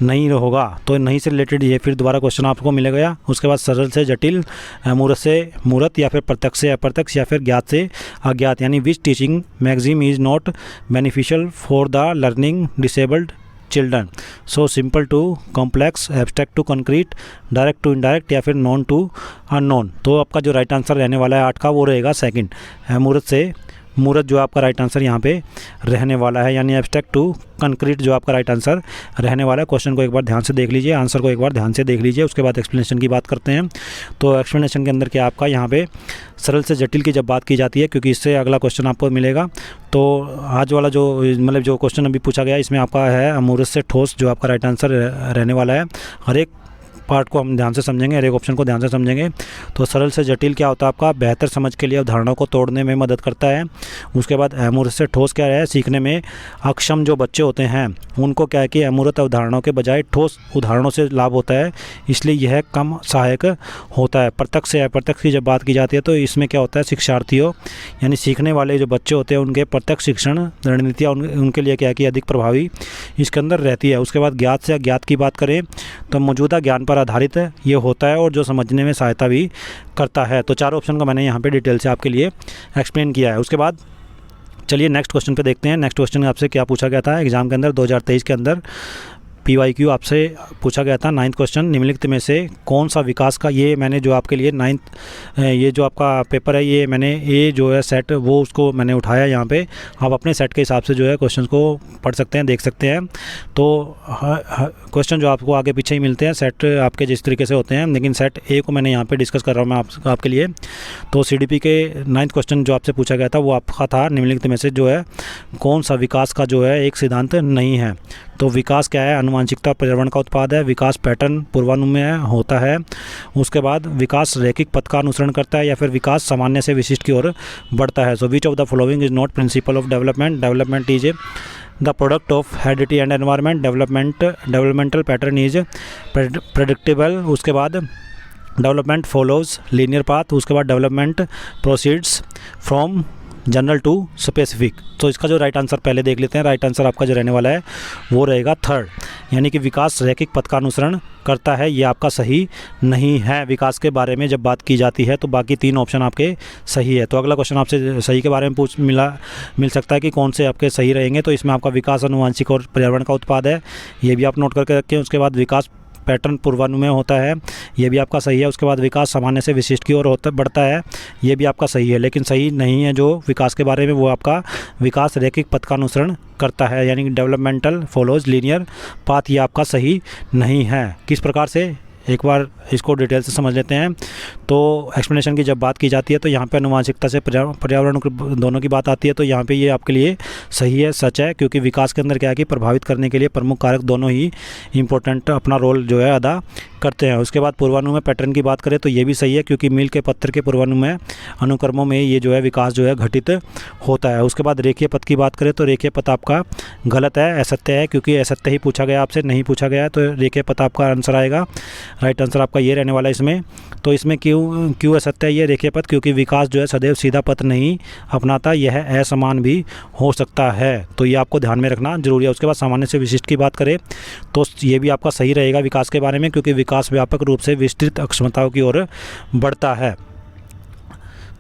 नहीं होगा, तो नहीं से रिलेटेड ये फिर दोबारा क्वेश्चन आपको मिलेगा। उसके बाद सरल से जटिल, मूर्त से मूर्त, या फिर प्रत्यक्ष से अप्रत्यक्ष, या फिर ज्ञात से अज्ञात, यानी which teaching maxim is not beneficial for the learning disabled children, so simple to complex, abstract to concrete, direct to indirect, या फिर नॉन टू अननोन। तो आपका जो राइट आंसर रहने वाला है 8 का वो रहेगा सेकंड, मूर्त से मूर्त जो आपका राइट आंसर यहाँ पे रहने वाला है, यानी एब्स्ट्रैक्ट टू कंक्रीट जो आपका राइट आंसर रहने वाला है। क्वेश्चन को एक बार ध्यान से देख लीजिए, आंसर को एक बार ध्यान से देख लीजिए। उसके बाद एक्सप्लेनेशन की बात करते हैं। तो एक्सप्लेनेशन के अंदर क्या आपका यहाँ पे सरल से जटिल की जब बात की जाती है, क्योंकि इससे अगला क्वेश्चन आपको मिलेगा। तो आज वाला जो मतलब जो क्वेश्चन अभी पूछा गया इसमें आपका है मूर्त से ठोस जो आपका राइट आंसर रहने वाला है। हर एक पार्ट को हम ध्यान से समझेंगे, हर एक ऑप्शन को ध्यान से समझेंगे। तो सरल से जटिल क्या होता है आपका, बेहतर समझ के लिए अवधारणाओं को तोड़ने में मदद करता है। उसके बाद अमूर्त से ठोस क्या है, सीखने में अक्षम जो बच्चे होते हैं उनको क्या है कि अमूर्त अवधारणाओं के बजाय ठोस उदाहरणों से लाभ होता है, इसलिए यह कम सहायक होता है। प्रत्यक्ष से अप्रत्यक्ष की जब बात की जाती है तो इसमें क्या होता है, शिक्षार्थियों यानी सीखने वाले जो बच्चे होते हैं उनके प्रत्यक्ष शिक्षण रणनीतियाँ उनके लिए क्या है कि अधिक प्रभावी इसके अंदर रहती है। उसके बाद ज्ञात से अज्ञात की बात करें तो मौजूदा ज्ञान पर आधारित ये होता है और जो समझने में सहायता भी करता है। तो चारों ऑप्शन को मैंने यहाँ पे डिटेल से आपके लिए एक्सप्लेन किया है। उसके बाद चलिए नेक्स्ट क्वेश्चन पे देखते हैं। नेक्स्ट क्वेश्चन आपसे क्या पूछा गया था एग्जाम के अंदर 2023 के अंदर PYQ आपसे पूछा गया था। 9th क्वेश्चन, निम्नलिखित में से कौन सा विकास का, ये मैंने जो आपके लिए 9th ये जो आपका पेपर है ये मैंने ये जो है सेट वो उसको मैंने उठाया यहाँ पे। आप अपने सेट के हिसाब से जो है क्वेश्चन को पढ़ सकते हैं, देख सकते हैं। तो क्वेश्चन जो आपको आगे पीछे ही मिलते हैं सेट आपके जिस तरीके से होते हैं, लेकिन सेट ए को मैंने यहाँ पर डिस्कस कर रहा हूँ मैं आपके लिए। तो CDP के 9th क्वेश्चन जो आपसे पूछा गया था वो आपका था निम्नलिखित में से जो है कौन सा विकास का जो है एक सिद्धांत नहीं है। तो विकास क्या है, आनुवांशिकता पर्यावरण का उत्पाद है। विकास पैटर्न पूर्वानुमेय होता है। उसके बाद विकास रैखिक पथ का अनुसरण करता है, या फिर विकास सामान्य से विशिष्ट की ओर बढ़ता है। So which of the following is not principle of development, development is the product of heredity and environment, developmental pattern is predictable. उसके बाद डेवलपमेंट फॉलोज लीनियर पाथ। उसके बाद development proceeds from general to specific. तो इसका जो right answer पहले देख लेते हैं। राइट आंसर आपका जो रहने वाला है वो रहेगा थर्ड, यानी कि विकास रैखिक पथ का अनुसरण करता है। ये आपका सही नहीं है। विकास के बारे में जब बात की जाती है तो बाकी 3 ऑप्शन आपके सही है। तो अगला क्वेश्चन आपसे सही के बारे में मिल सकता है कि कौन से आपके सही रहेंगे। तो इसमें आपका विकास आनुवांशिक और पर्यावरण का उत्पाद है, ये भी आप नोट करके रखें। उसके बाद विकास पैटर्न पूर्वानुमेय होता है, ये भी आपका सही है। उसके बाद विकास सामान्य से विशिष्ट की ओर बढ़ता है, ये भी आपका सही है। लेकिन सही नहीं है जो विकास के बारे में वो आपका विकास रैखिक पथ का अनुसरण करता है, यानी डेवलपमेंटल फॉलोज लीनियर पाथ, ये आपका सही नहीं है। किस प्रकार से एक बार इसको डिटेल से समझ लेते हैं। तो एक्सप्लेनेशन की जब बात की जाती है तो यहाँ पे आनुवांशिकता से पर्यावरण दोनों की बात आती है, तो यहाँ पे ये आपके लिए सही है, सच है, क्योंकि विकास के अंदर क्या है कि प्रभावित करने के लिए प्रमुख कारक दोनों ही इम्पोर्टेंट अपना रोल जो है अदा करते हैं। उसके बाद पूर्वानुमेय पैटर्न की बात करें तो ये भी सही है, क्योंकि मील के पत्थर के पूर्वानुमेय अनुक्रमों में ये जो है विकास जो है घटित होता है। उसके बाद रेखीय पथ की बात करें तो रेखीय पथ आपका गलत है, असत्य है, क्योंकि असत्य ही पूछा गया आपसे, नहीं पूछा गया है, तो रेखीय पथ आपका आंसर आएगा। राइट आंसर आपका ये रहने वाला है इसमें। तो इसमें क्यों असत्य है ये रेखीय पथ, क्योंकि विकास जो है सदैव सीधा पथ नहीं अपनाता, यह असमान भी हो सकता है, तो ये आपको ध्यान में रखना जरूरी है। उसके बाद सामान्य से विशिष्ट की बात करें तो ये भी आपका सही रहेगा विकास के बारे में, क्योंकि विकास व्यापक रूप से विस्तृत अक्षमताओं की ओर बढ़ता है।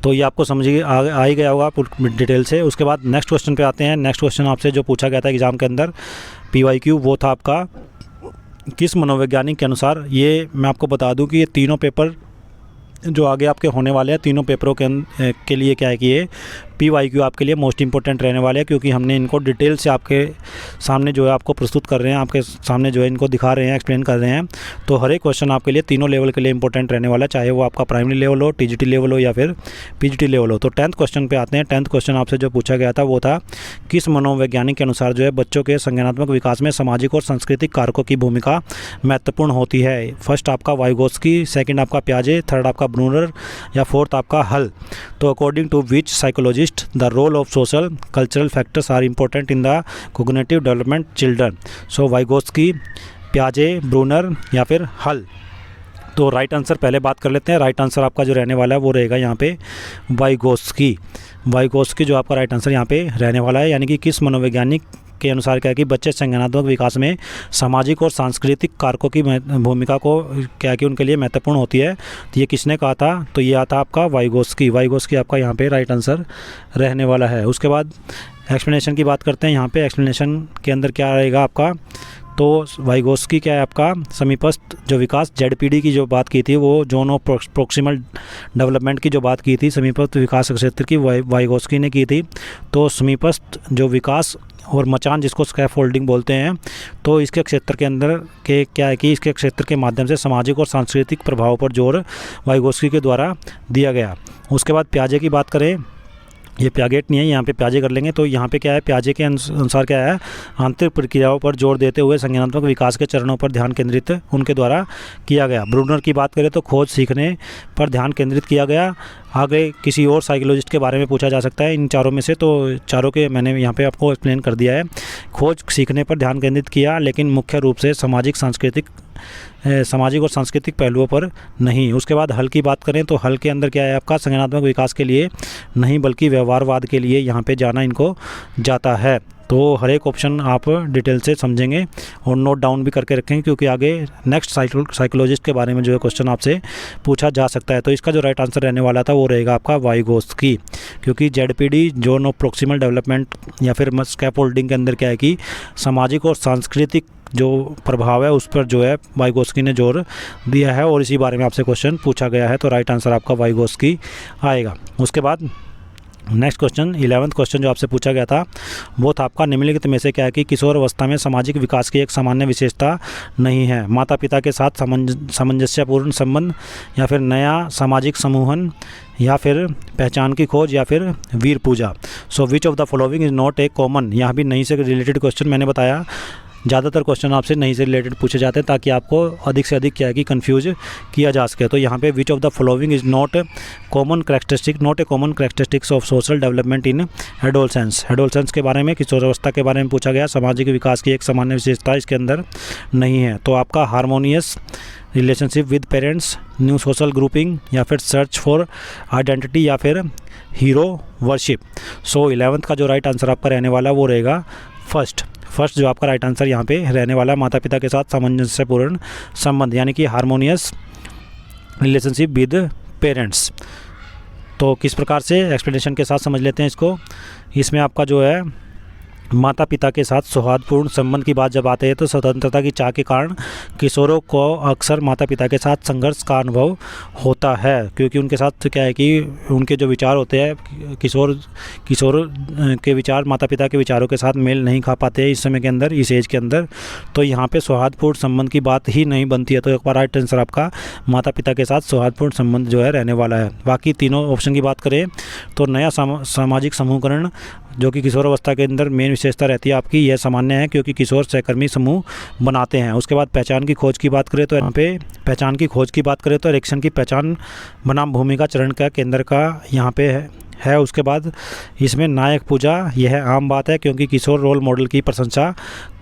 तो ये आपको समझिए आ ही गया होगा डिटेल से। उसके बाद नेक्स्ट क्वेश्चन पे आते हैं। नेक्स्ट क्वेश्चन आपसे जो पूछा गया था एग्ज़ाम के अंदर PYQ, वो था आपका किस मनोवैज्ञानिक के अनुसार। ये मैं आपको बता दूं कि ये तीनों पेपर जो आगे आपके होने वाले हैं, तीनों पेपरों के लिए क्या है कि ये PYQ आपके लिए मोस्ट इंपॉर्टेंट रहने वाले हैं, क्योंकि हमने इनको डिटेल से आपके सामने जो है आपको प्रस्तुत कर रहे हैं, आपके सामने जो है इनको दिखा रहे हैं, एक्सप्लेन कर रहे हैं। तो हर एक क्वेश्चन आपके लिए तीनों लेवल के लिए इंपॉर्टेंट रहने वाला है, चाहे वो आपका प्राइमरी लेवल हो, TGT लेवल हो या फिर PGT लेवल हो। तो 10th क्वेश्चन पे आते हैं। 10th क्वेश्चन आपसे जो पूछा गया था वो था किस मनोवैज्ञानिक के अनुसार जो है बच्चों के संज्ञानात्मक विकास में सामाजिक और सांस्कृतिक कारकों की भूमिका महत्वपूर्ण होती है। फर्स्ट आपका वाइगोत्स्की, सेकंड आपका पियाजे, थर्ड आपका ब्रूनर या फोर्थ आपका हल। तो according to which psychologist the role of social cultural factors are important in the cognitive development children. So Vygotsky, पियाजे, ब्रूनर या फिर हल। तो राइट आंसर पहले बात कर लेते हैं। राइट आंसर आपका जो रहने वाला है वो रहेगा यहाँ पे वाइगोत्स्की। वाइगोत्स्की जो आपका राइट आंसर यहाँ पे रहने वाला है, यानी कि किस मनोवैज्ञानिक के अनुसार क्या है कि बच्चे संज्ञानात्मक विकास में सामाजिक और सांस्कृतिक कारकों की भूमिका को क्या कि उनके लिए महत्वपूर्ण होती है। तो ये किसने कहा था, तो ये आता आपका वाइगोत्स्की। वाइगोत्स्की आपका यहाँ पे राइट आंसर रहने वाला है। उसके बाद एक्सप्लेनेशन की बात करते हैं। यहाँ पे एक्सप्लेनेशन के अंदर क्या रहेगा आपका, तो वाइगोत्स्की क्या है आपका समीपस्थ जो विकास ZPD की जो बात की थी, वो जोन ऑफ प्रोक्सिमल डेवलपमेंट की जो बात की थी, समीपस्थ विकास क्षेत्र की वाइगोत्स्की ने की थी। तो समीपस्थ जो विकास और मचान जिसको स्कैफोल्डिंग बोलते हैं, तो इसके क्षेत्र के अंदर के क्या है कि इसके क्षेत्र के माध्यम से सामाजिक और सांस्कृतिक प्रभाव पर जोर वाइगोत्स्की के द्वारा दिया गया। उसके बाद पियाजे की बात करें, ये पियागेट नहीं है, यहाँ पे पियाजे कर लेंगे। तो यहाँ पे क्या है, पियाजे के अनुसार क्या है, आंतरिक प्रक्रियाओं पर जोर देते हुए संज्ञानात्मक विकास के चरणों पर ध्यान केंद्रित उनके द्वारा किया गया। ब्रूनर की बात करें तो खोज सीखने पर ध्यान केंद्रित किया गया। आगे किसी और साइकोलॉजिस्ट के बारे में पूछा जा सकता है इन चारों में से, तो चारों के मैंने यहाँ पे आपको एक्सप्लेन कर दिया है। खोज सीखने पर ध्यान केंद्रित किया, लेकिन मुख्य रूप से सामाजिक और सांस्कृतिक पहलुओं पर नहीं। उसके बाद हल की बात करें तो हल के अंदर क्या है आपका संज्ञानात्मक विकास के लिए नहीं बल्कि व्यवहारवाद के लिए यहाँ पे जाना इनको जाता है। तो हर एक ऑप्शन आप डिटेल से समझेंगे और नोट डाउन भी करके रखेंगे, क्योंकि आगे नेक्स्ट साइकोलॉजिस्ट के बारे में जो है क्वेश्चन आपसे पूछा जा सकता है। तो इसका जो राइट आंसर रहने वाला था वो रहेगा आपका वाइगोत्स्की, क्योंकि ZPD zone of proximal development या फिर स्कैफोल्डिंग के अंदर क्या है कि सामाजिक और सांस्कृतिक जो प्रभाव है उस पर जो है वाइगोत्स्की ने जोर दिया है, और इसी बारे में आपसे क्वेश्चन पूछा गया है। तो राइट आंसर आपका वाइगोत्स्की आएगा। उसके बाद नेक्स्ट क्वेश्चन 11th क्वेश्चन जो आपसे पूछा गया था वो था आपका निम्नलिखित में से क्या है कि किशोर अवस्था में सामाजिक विकास की एक सामान्य विशेषता नहीं है। माता पिता के साथ सामंजस्यपूर्ण संबंध, या फिर नया सामाजिक समूहन, या फिर पहचान की खोज, या फिर वीर पूजा। So which of the following is not a common. यहाँ भी नहीं से रिलेटेड क्वेश्चन मैंने बताया, ज़्यादातर क्वेश्चन आपसे नहीं से रिलेटेड पूछे जाते हैं ताकि आपको अधिक से अधिक क्या है कि कंफ्यूज किया जा सके। तो यहाँ पे विच of the following is not a common characteristics of social development in adolescence. Adolescence के बारे में, किशोरावस्था के बारे में पूछा गया, सामाजिक विकास की एक सामान्य विशेषता इसके अंदर नहीं है। तो आपका harmonious relationship with parents, new social grouping, या फिर सर्च फॉर आइडेंटिटी, या फिर हीरो वर्शिप। सो 11th का जो राइट आंसर आपका रहने वाला वो रहेगा फर्स्ट जो आपका राइट आंसर यहाँ पे रहने वाला है, माता पिता के साथ सामंजस्यपूर्ण संबंध, यानी कि हारमोनियस रिलेशनशिप विद पेरेंट्स। तो किस प्रकार से एक्सप्लेनेशन के साथ समझ लेते हैं इसको। इसमें आपका जो है माता पिता के साथ सौहार्दपूर्ण संबंध की बात जब आते हैं तो स्वतंत्रता की चाह के कारण किशोरों को अक्सर माता पिता के साथ संघर्ष का अनुभव होता है, क्योंकि उनके साथ क्या है कि उनके जो विचार होते हैं किशोर के विचार माता पिता के विचारों के साथ मेल नहीं खा पाते हैं इस समय के अंदर, इस एज के अंदर। तो यहाँ पे सौहार्दपूर्ण संबंध की बात ही नहीं बनती है। तो एक बार राइट आंसर आपका माता पिता के साथ सौहार्दपूर्ण संबंध जो है रहने वाला है। बाकी तीनों ऑप्शन की बात करें तो नया सामाजिक समूहकरण जो कि किशोरावस्था के अंदर मेन विशेषता रहती है आपकी, यह सामान्य है क्योंकि किशोर सहकर्मी समूह बनाते हैं। उसके बाद पहचान की खोज की बात करें तो यहाँ पे पहचान की खोज की बात करें तो एरिक्सन की पहचान बनाम भूमिका चरण का केंद्र का यहाँ पे है। उसके बाद इसमें नायक पूजा, यह आम बात है क्योंकि किशोर रोल मॉडल की प्रशंसा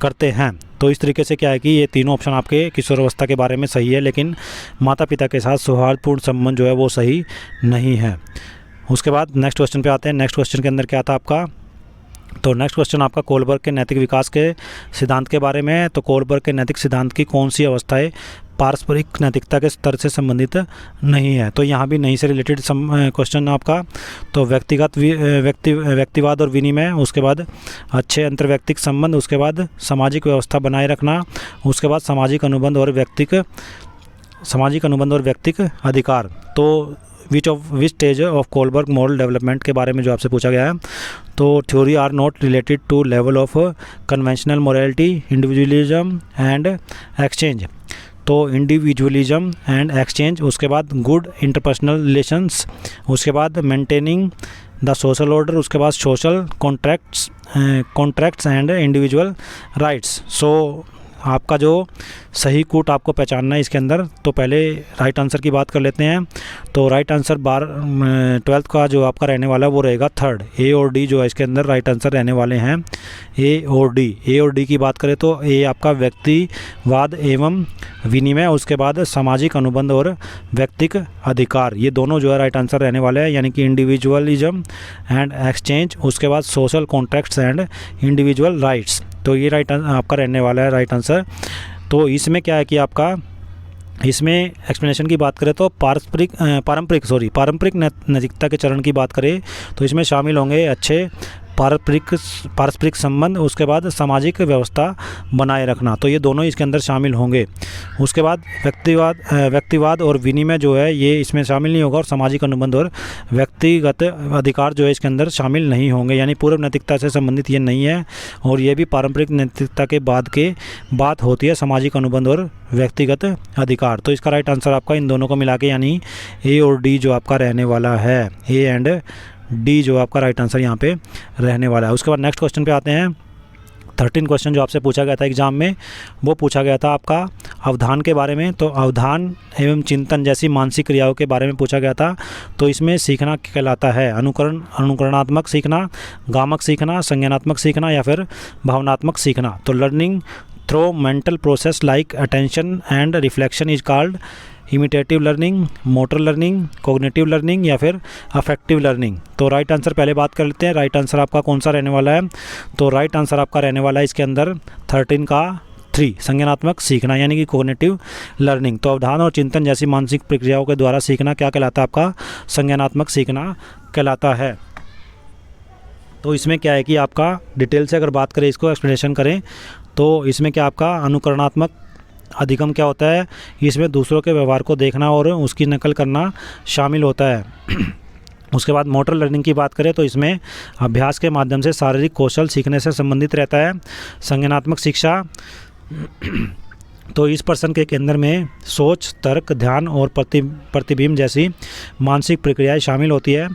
करते हैं। तो इस तरीके से क्या है कि ये तीनों ऑप्शन आपके किशोरावस्था के बारे में सही है, लेकिन माता पिता के साथ सौहार्दपूर्ण संबंध जो है वो सही नहीं है। उसके बाद नेक्स्ट क्वेश्चन पे आते हैं। नेक्स्ट क्वेश्चन के अंदर क्या था आपका, तो नेक्स्ट क्वेश्चन आपका कोलबर्ग के नैतिक विकास के सिद्धांत के बारे में है। तो कोलबर्ग के नैतिक सिद्धांत की कौन सी अवस्थाएं पारस्परिक नैतिकता के स्तर से संबंधित नहीं है। तो यहाँ भी नहीं से रिलेटेड क्वेश्चन आपका। तो व्यक्तिवाद और विनिमय, उसके बाद अच्छे अंतर्वैयक्तिक संबंध, उसके बाद सामाजिक व्यवस्था बनाए रखना, उसके बाद सामाजिक अनुबंध और व्यक्तिक अधिकार। तो which stage of Kohlberg model development के बारे में जो आपसे पूछा गया है, तो theory are not related to level of conventional morality, individualism and exchange. तो इंडिविजुअलिज्म एंड एक्सचेंज, उसके बाद गुड इंटरपर्सनल रिलेशंस, उसके बाद मेंटेनिंग द सोशल ऑर्डर, उसके बाद social contracts and individual rights. So आपका जो सही कूट आपको पहचानना है इसके अंदर। तो पहले राइट आंसर की बात कर लेते हैं। तो राइट आंसर 12th का जो आपका रहने वाला है वो रहेगा थर्ड, ए और डी जो है इसके अंदर राइट आंसर रहने वाले हैं, ए और डी की बात करें तो ए आपका व्यक्तिवाद एवं विनिमय, उसके बाद सामाजिक अनुबंध और व्यक्तिक अधिकार, ये दोनों जो है राइट आंसर रहने वाले हैं, यानी कि इंडिविजुअलिज्म एंड एक्सचेंज, उसके बाद social contracts and individual rights. तो ये आपका रहने वाला है राइट आंसर। तो इसमें क्या है कि आपका इसमें एक्सप्लेनेशन की बात करें तो पारंपरिक नैतिकता के चरण की बात करें तो इसमें शामिल होंगे अच्छे पारस्परिक संबंध, उसके बाद सामाजिक व्यवस्था बनाए रखना। तो ये दोनों इसके अंदर शामिल होंगे। उसके बाद व्यक्तिवाद और विनिमय जो है ये इसमें शामिल नहीं होगा, और सामाजिक अनुबंध और व्यक्तिगत अधिकार जो है इसके अंदर शामिल नहीं होंगे, यानी पूर्व नैतिकता से संबंधित ये नहीं है। और ये भी पारंपरिक नैतिकता के बात होती है, सामाजिक अनुबंध और व्यक्तिगत अधिकार। तो इसका राइट आंसर आपका इन दोनों को मिला के यानी ए और डी जो आपका रहने वाला है, ए एंड डी जो आपका राइट आंसर यहाँ पे रहने वाला है। उसके बाद नेक्स्ट क्वेश्चन पे आते हैं। 13 क्वेश्चन जो आपसे पूछा गया था एग्जाम में, वो पूछा गया था आपका अवधान के बारे में। तो अवधान एवं चिंतन जैसी मानसिक क्रियाओं के बारे में पूछा गया था। तो इसमें सीखना कहलाता है अनुकरणात्मक सीखना, गामक सीखना, संज्ञानात्मक सीखना या फिर भावनात्मक सीखना। तो learning through mental process like attention and reflection is called imitative learning, motor learning, cognitive learning या फिर अफेक्टिव लर्निंग। तो राइट आंसर पहले बात कर लेते हैं। राइट आंसर आपका कौन सा रहने वाला है, तो राइट आंसर आपका रहने वाला है इसके अंदर 13 का 3, संज्ञानात्मक सीखना यानी कि कॉग्निटिव लर्निंग। तो अवधान और चिंतन जैसी मानसिक प्रक्रियाओं के द्वारा सीखना क्या कहलाता है, आपका संज्ञानात्मक सीखना कहलाता है। तो इसमें क्या है कि आपका डिटेल से अगर बात करें, इसको एक्सप्लेनेशन करें, तो इसमें क्या आपका अनुकरणात्मक अधिगम क्या होता है, इसमें दूसरों के व्यवहार को देखना और उसकी नकल करना शामिल होता है। उसके बाद मोटर लर्निंग की बात करें तो इसमें अभ्यास के माध्यम से शारीरिक कौशल सीखने से संबंधित रहता है। संज्ञानात्मक शिक्षा तो इस पर्सन के केंद्र में सोच, तर्क, ध्यान और प्रतिबिंब जैसी मानसिक प्रक्रियाएं शामिल होती है।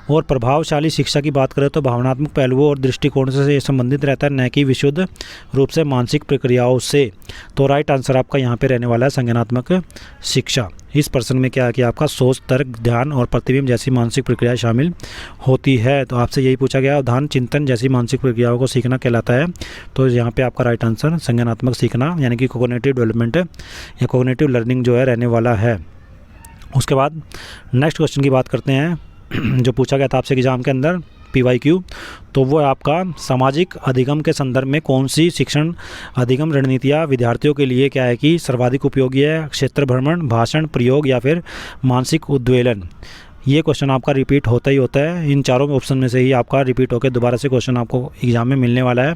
और प्रभावशाली शिक्षा की बात करें तो भावनात्मक पहलुओं और दृष्टिकोण से संबंधित रहता है, न कि विशुद्ध रूप से मानसिक प्रक्रियाओं से। तो राइट आंसर आपका यहाँ पे रहने वाला है संज्ञानात्मक शिक्षा। इस पर्सन में क्या है कि आपका सोच, तर्क, ध्यान और प्रतिबिंब जैसी मानसिक प्रक्रियाएं शामिल होती है। तो आपसे यही पूछा गया, अवधान चिंतन जैसी मानसिक प्रक्रियाओं को सीखना कहलाता है। तो यहाँ पे आपका राइट आंसर संज्ञानात्मक सीखना यानी कि कॉग्निटिव डेवलपमेंट या कॉग्निटिव लर्निंग जो है रहने वाला है। उसके बाद नेक्स्ट क्वेश्चन की बात करते हैं जो पूछा गया था आपसे एग्जाम के अंदर PYQ। तो वो आपका सामाजिक अधिगम के संदर्भ में कौन सी शिक्षण अधिगम रणनीतियाँ विद्यार्थियों के लिए क्या है कि सर्वाधिक उपयोगी है, क्षेत्र भ्रमण, भाषण, प्रयोग या फिर मानसिक उद्वेलन। ये क्वेश्चन आपका रिपीट होता ही होता है, इन चारों ऑप्शन में से ही आपका रिपीट होकर दोबारा से क्वेश्चन आपको एग्जाम में मिलने वाला है।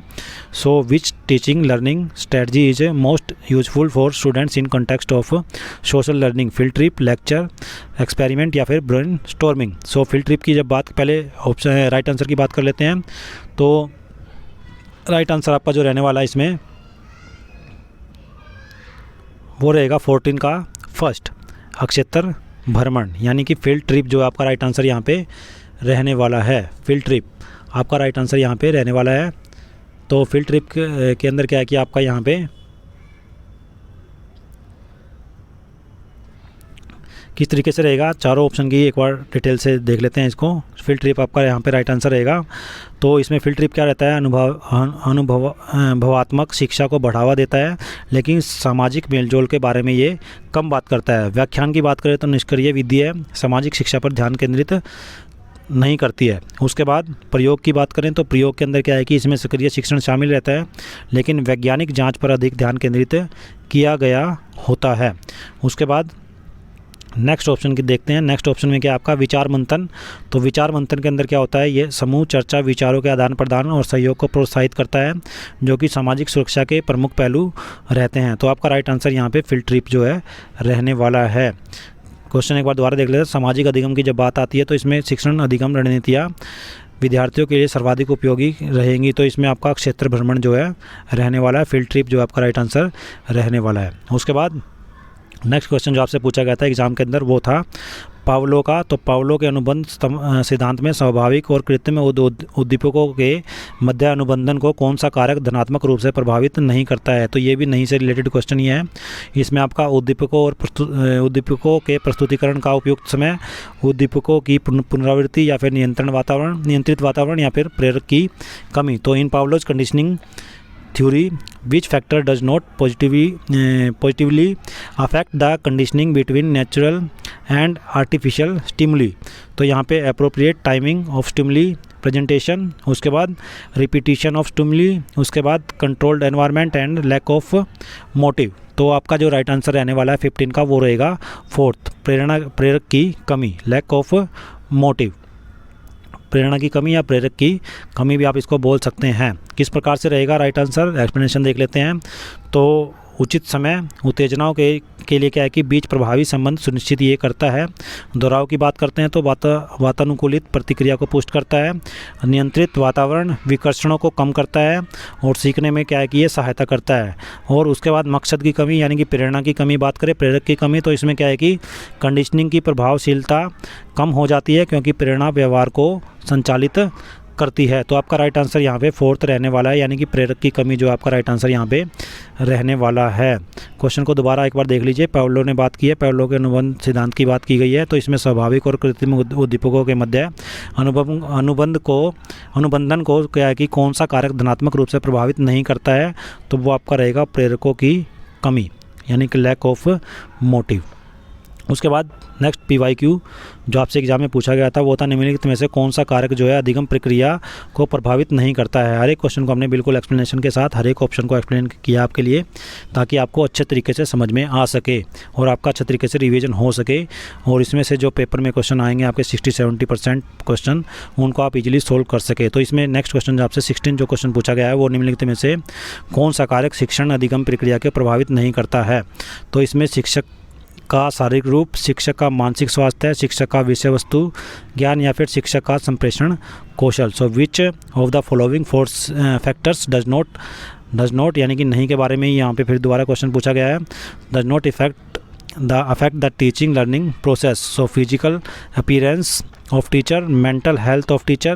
So which teaching learning strategy is most useful for students in context of social learning, field trip, lecture, experiment या फिर brainstorming. So field trip की जब बात, पहले ऑप्शन राइट आंसर की बात कर लेते हैं। तो राइट आंसर आपका जो रहने वाला है इसमें वो रहेगा 14 का फर्स्ट, अक्षेत्र भ्रमण, यानी कि फील्ड ट्रिप जो आपका राइट आंसर यहाँ पे रहने वाला है। फील्ड ट्रिप आपका राइट आंसर यहाँ पे रहने वाला है। तो फील्ड ट्रिप के अंदर क्या है कि आपका यहाँ पे किस तरीके से रहेगा, चारों ऑप्शन की एक बार डिटेल से देख लेते हैं इसको। फील्ड ट्रिप आपका यहाँ पे राइट आंसर रहेगा। तो इसमें फील्ड ट्रिप क्या रहता है, अनुभवात्मक शिक्षा को बढ़ावा देता है, लेकिन सामाजिक मेलजोल के बारे में ये कम बात करता है। व्याख्यान की बात करें तो निष्क्रिय विधि है, सामाजिक शिक्षा पर ध्यान केंद्रित नहीं करती है। उसके बाद प्रयोग की बात करें तो प्रयोग के अंदर क्या है कि इसमें सक्रिय शिक्षण शामिल रहता है, लेकिन वैज्ञानिक जाँच पर अधिक ध्यान केंद्रित किया गया होता है। उसके बाद नेक्स्ट ऑप्शन की देखते हैं। नेक्स्ट ऑप्शन में क्या आपका विचार मंथन। तो विचार मंथन के अंदर क्या होता है, ये समूह चर्चा, विचारों के आदान प्रदान और सहयोग को प्रोत्साहित करता है, जो कि सामाजिक सुरक्षा के प्रमुख पहलू रहते हैं। तो आपका राइट आंसर यहाँ पे फील्ड ट्रिप जो है रहने वाला है। क्वेश्चन एक बार दोबारा देख लेते हैं। सामाजिक अधिगम की जब बात आती है तो इसमें शिक्षण अधिगम रणनीतियाँ विद्यार्थियों के लिए सर्वाधिक उपयोगी रहेंगी। तो इसमें आपका क्षेत्र भ्रमण जो है रहने वाला है। फील्ड ट्रिप जो आपका राइट आंसर रहने वाला है। उसके बाद नेक्स्ट क्वेश्चन जो आपसे पूछा गया था एग्जाम के अंदर वो था पावलो का। तो पावलो के अनुबंध सिद्धांत में स्वाभाविक और कृत्रिम उद्दीपकों के मध्य अनुबंधन को कौन सा कारक धनात्मक रूप से प्रभावित नहीं करता है। तो ये भी नहीं से रिलेटेड क्वेश्चन ही है। इसमें आपका उद्दीपकों के प्रस्तुतिकरण का उपयुक्त समय, उद्दीपकों की पुनरावृत्ति या फिर नियंत्रित वातावरण या फिर प्रेरक की कमी। तो in Pavlov's conditioning theory which factor does not positively affect the conditioning between natural and artificial stimuli. तो यहाँ पे appropriate timing of stimuli presentation, उसके बाद रिपीटिशन ऑफ स्टिमुली, उसके बाद controlled environment and lack of motive. तो आपका जो राइट आंसर रहने वाला है 15 का वो रहेगा फोर्थ, प्रेरक की कमी, लैक ऑफ मोटिव। प्रेरणा की कमी या प्रेरक की कमी भी आप इसको बोल सकते हैं। किस प्रकार से रहेगा राइट आंसर, एक्सप्लेनेशन देख लेते हैं। तो उचित समय उत्तेजनाओं के लिए क्या है कि बीच प्रभावी संबंध सुनिश्चित ये करता है। दोहराव की बात करते हैं तो वातानुकूलित प्रतिक्रिया को पुष्ट करता है। नियंत्रित वातावरण विकर्षणों को कम करता है और सीखने में क्या है कि ये सहायता करता है। और उसके बाद मकसद की कमी यानी कि प्रेरणा की कमी बात करें, प्रेरक की कमी, तो इसमें क्या है कि कंडीशनिंग की प्रभावशीलता कम हो जाती है क्योंकि प्रेरणा व्यवहार को संचालित करती है। तो आपका राइट आंसर यहाँ पे फोर्थ रहने वाला है, यानी कि प्रेरक की कमी जो आपका राइट आंसर यहाँ पे रहने वाला है। क्वेश्चन को दोबारा एक बार देख लीजिए। पावलो ने बात की है, पावलो के अनुबंध सिद्धांत की बात की गई है। तो इसमें स्वाभाविक और कृत्रिम उद्दीपकों के मध्य अनुबंधन को क्या है कि कौन सा कारक धनात्मक रूप से प्रभावित नहीं करता है। तो वो आपका रहेगा प्रेरकों की कमी यानी कि लैक ऑफ मोटिव। उसके बाद नेक्स्ट PYQ जो आपसे एग्जाम में पूछा गया था वो था निम्नलिखित में से कौन सा कारक जो है अधिगम प्रक्रिया को प्रभावित नहीं करता है। हर एक क्वेश्चन को हमने बिल्कुल एक्सप्लेनेशन के साथ हर एक ऑप्शन को एक्सप्लेन किया आपके लिए, ताकि आपको अच्छे तरीके से समझ में आ सके और आपका अच्छे तरीके से रिवीजन हो सके। और इसमें से जो पेपर में क्वेश्चन आएंगे आपके 60-70% क्वेश्चन उनको आप इजीली सोल्व कर सके। तो इसमें नेक्स्ट क्वेश्चन जो आपसे 16 जो क्वेश्चन पूछा गया है वो निम्नलिखित में से कौन सा कारक शिक्षण अधिगम प्रक्रिया को प्रभावित नहीं करता है। तो इसमें शिक्षक का शारीरिक रूप, शिक्षक का मानसिक स्वास्थ्य, शिक्षक का विषय वस्तु ज्ञान या फिर शिक्षक का संप्रेषण कौशल। So which of the following force factors does not यानी कि नहीं के बारे में यहाँ पे फिर दोबारा क्वेश्चन पूछा गया है। Does not affect the teaching learning process. So physical appearance of teacher, mental health of teacher,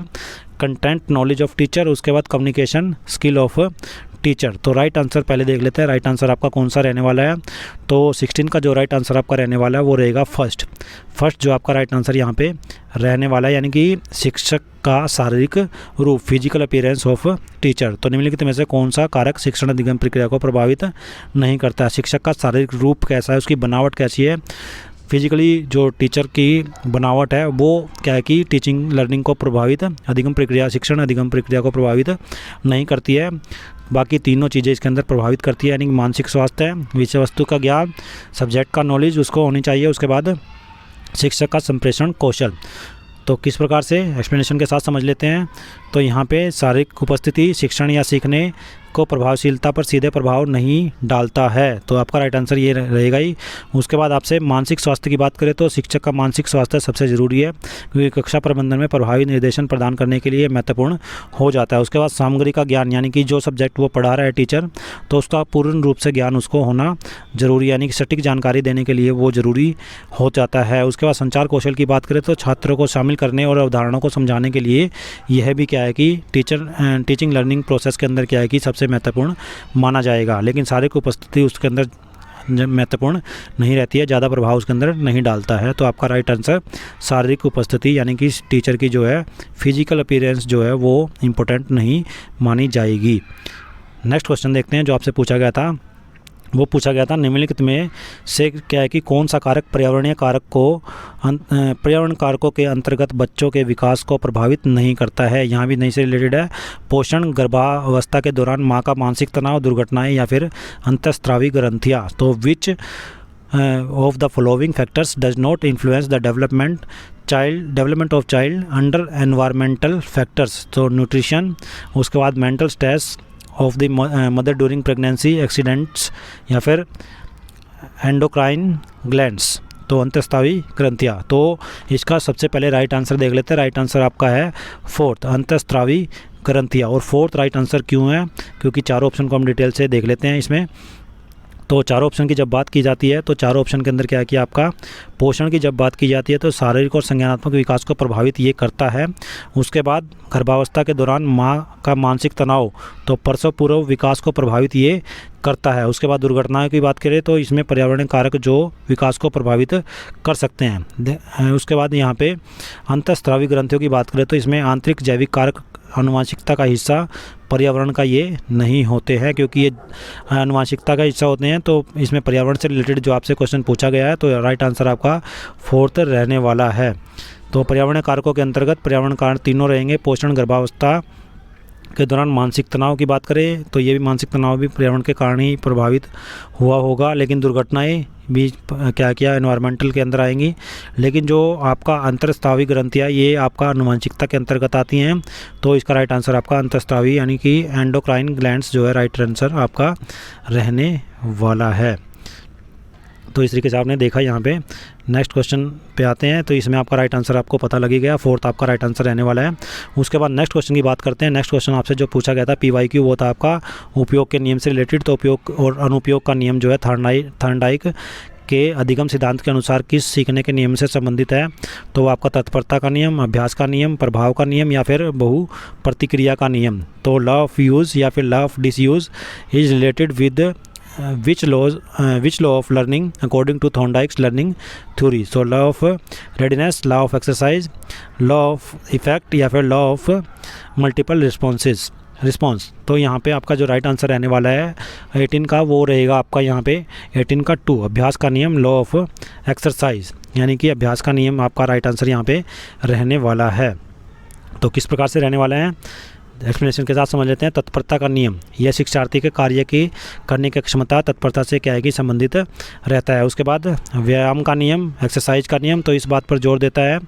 content knowledge of teacher, उसके बाद कम्युनिकेशन स्किल ऑफ टीचर। तो राइट आंसर पहले देख लेते हैं राइट आंसर आपका कौन सा रहने वाला है। तो 16 का जो राइट आंसर आपका रहने वाला है वो रहेगा फर्स्ट जो आपका राइट आंसर यहाँ पे रहने वाला है, यानी कि शिक्षक का शारीरिक रूप, फिजिकल अपीयरेंस ऑफ टीचर। तो निम्नलिखित में से कौन सा कारक शिक्षण अधिगम प्रक्रिया को प्रभावित नहीं करता है। शिक्षक का शारीरिक रूप कैसा है, उसकी बनावट कैसी है, फिजिकली जो टीचर की बनावट है वो क्या है कि टीचिंग लर्निंग को प्रभावित अधिगम प्रक्रिया, शिक्षण अधिगम प्रक्रिया को प्रभावित नहीं करती है। बाकी तीनों चीज़ें इसके अंदर प्रभावित करती है, यानी कि मानसिक स्वास्थ्य, विषय वस्तु का ज्ञान, सब्जेक्ट का नॉलेज उसको होनी चाहिए। उसके बाद शिक्षक का संप्रेषण कौशल। तो किस प्रकार से, एक्सप्लेनेशन के साथ समझ लेते हैं। तो यहाँ पे शारीरिक उपस्थिति शिक्षण या सीखने को प्रभावशीलता पर सीधे प्रभाव नहीं डालता है, तो आपका राइट आंसर ये रहेगा ही। उसके बाद आपसे मानसिक स्वास्थ्य की बात करें तो शिक्षक का मानसिक स्वास्थ्य सबसे ज़रूरी है, क्योंकि कक्षा प्रबंधन में प्रभावी निर्देशन प्रदान करने के लिए महत्वपूर्ण हो जाता है। उसके बाद सामग्री का ज्ञान, यानी कि जो सब्जेक्ट वो पढ़ा रहा है टीचर, तो उसका पूर्ण रूप से ज्ञान उसको होना जरूरी, यानी कि सटीक जानकारी देने के लिए वो ज़रूरी हो जाता है। उसके बाद संचार कौशल की बात करें तो छात्रों को शामिल करने और अवधारणाओं को समझाने के लिए यह भी क्या है कि टीचिंग लर्निंग प्रोसेस के अंदर क्या है कि सबसे महत्वपूर्ण माना जाएगा, लेकिन शारीरिक उपस्थिति उसके अंदर महत्वपूर्ण नहीं रहती है, ज़्यादा प्रभाव उसके अंदर नहीं डालता है। तो आपका राइट आंसर शारीरिक उपस्थिति, यानी कि टीचर की जो है फिजिकल अपीयरेंस जो है वो इम्पोर्टेंट नहीं मानी जाएगी। नेक्स्ट क्वेश्चन देखते हैं जो आपसे पूछा गया था। वो पूछा गया था निम्नलिखित में से क्या है कि कौन सा कारक पर्यावरण कारकों के अंतर्गत बच्चों के विकास को प्रभावित नहीं करता है। यहाँ भी नहीं से रिलेटेड है। पोषण, गर्भावस्था के दौरान माँ का मानसिक तनाव, दुर्घटनाएं या फिर अंतःस्रावी ग्रंथियाँ। तो विच of the following factors does not influence the development of child under environmental factors. तो न्यूट्रिशन, उसके बाद mental stress of the mother during pregnancy, accidents या फिर एंडोक्राइन ग्लैंड्स, तो अंतःस्रावी ग्रंथियाँ। तो इसका सबसे पहले राइट आंसर देख लेते हैं। राइट आंसर आपका है फोर्थ, अंतःस्रावी ग्रंथियाँ। और फोर्थ राइट आंसर क्यों है, क्योंकि चारों ऑप्शन को हम डिटेल से देख लेते हैं इसमें। तो चारों ऑप्शन की जब बात की जाती है तो चारों ऑप्शन के अंदर क्या है कि आपका पोषण की जब बात की जाती है तो शारीरिक और संज्ञानात्मक विकास को प्रभावित ये करता है। उसके बाद गर्भावस्था के दौरान माँ का मानसिक तनाव, तो प्रसव पूर्व विकास को प्रभावित ये करता है। उसके बाद दुर्घटनाओं की बात करें तो इसमें पर्यावरणीय कारक जो विकास को प्रभावित कर सकते हैं। उसके बाद यहाँ पे अंतःस्रावी ग्रंथियों की बात करें तो इसमें आंतरिक जैविक कारक आनुवंशिकता का हिस्सा पर्यावरण का ये नहीं होते हैं, क्योंकि ये आनुवंशिकता का हिस्सा होते हैं। तो इसमें पर्यावरण से रिलेटेड जो आपसे क्वेश्चन पूछा गया है तो राइट आंसर आपका फोर्थ रहने वाला है। तो पर्यावरणीय कारकों के अंतर्गत पर्यावरण कारक तीनों रहेंगे। पोषण, गर्भावस्था के दौरान मानसिक तनाव की बात करें तो ये भी मानसिक तनाव भी पर्यावरण के कारण ही प्रभावित हुआ होगा, लेकिन दुर्घटनाएं भी क्या एनवायरमेंटल के अंदर आएंगी। लेकिन जो आपका अंतःस्रावी ग्रंथियाँ ये आपका आनुवंशिकता के अंतर्गत आती हैं। तो इसका राइट आंसर आपका अंतःस्रावी यानी कि एंडोक्राइन ग्लैंड्स जो है राइट आंसर आपका रहने वाला है। तो इस तरीके से आपने देखा यहाँ पे। नेक्स्ट क्वेश्चन पे आते हैं तो इसमें आपका राइट आंसर आपको पता लग ही गया, फोर्थ आपका राइट आंसर रहने वाला है। उसके बाद नेक्स्ट क्वेश्चन की बात करते हैं। नेक्स्ट क्वेश्चन आपसे जो पूछा गया था PYQ वो था आपका उपयोग के नियम से रिलेटेड। तो उपयोग और अनुपयोग का नियम जो है थॉर्नडाइक के अधिगम सिद्धांत के अनुसार किस सीखने के नियम से संबंधित है। तो वो आपका तत्परता का नियम, अभ्यास का नियम, प्रभाव का नियम या फिर बहु प्रतिक्रिया का नियम। तो लॉ ऑफ यूज़ या फिर law of disuse is related with which law of learning according to Thorndike's learning theory। so law of readiness, law of exercise, law of effect या फिर law of multiple response। तो यहाँ पे आपका जो right answer रहने वाला है 18 का वो रहेगा आपका यहाँ पे 18 का 2 अभ्यास का नियम, लॉ ऑफ एक्सरसाइज, यानी कि अभ्यास का नियम आपका राइट आंसर यहाँ पे रहने वाला है। तो किस प्रकार से रहने वाला है एक्सप्लेनेशन के साथ समझ लेते हैं। तत्परता का नियम, यह शिक्षार्थी के कार्य की करने की क्षमता तत्परता से क्या है कि संबंधित रहता है। उसके बाद व्यायाम का नियम, एक्सरसाइज का नियम, तो इस बात पर जोर देता है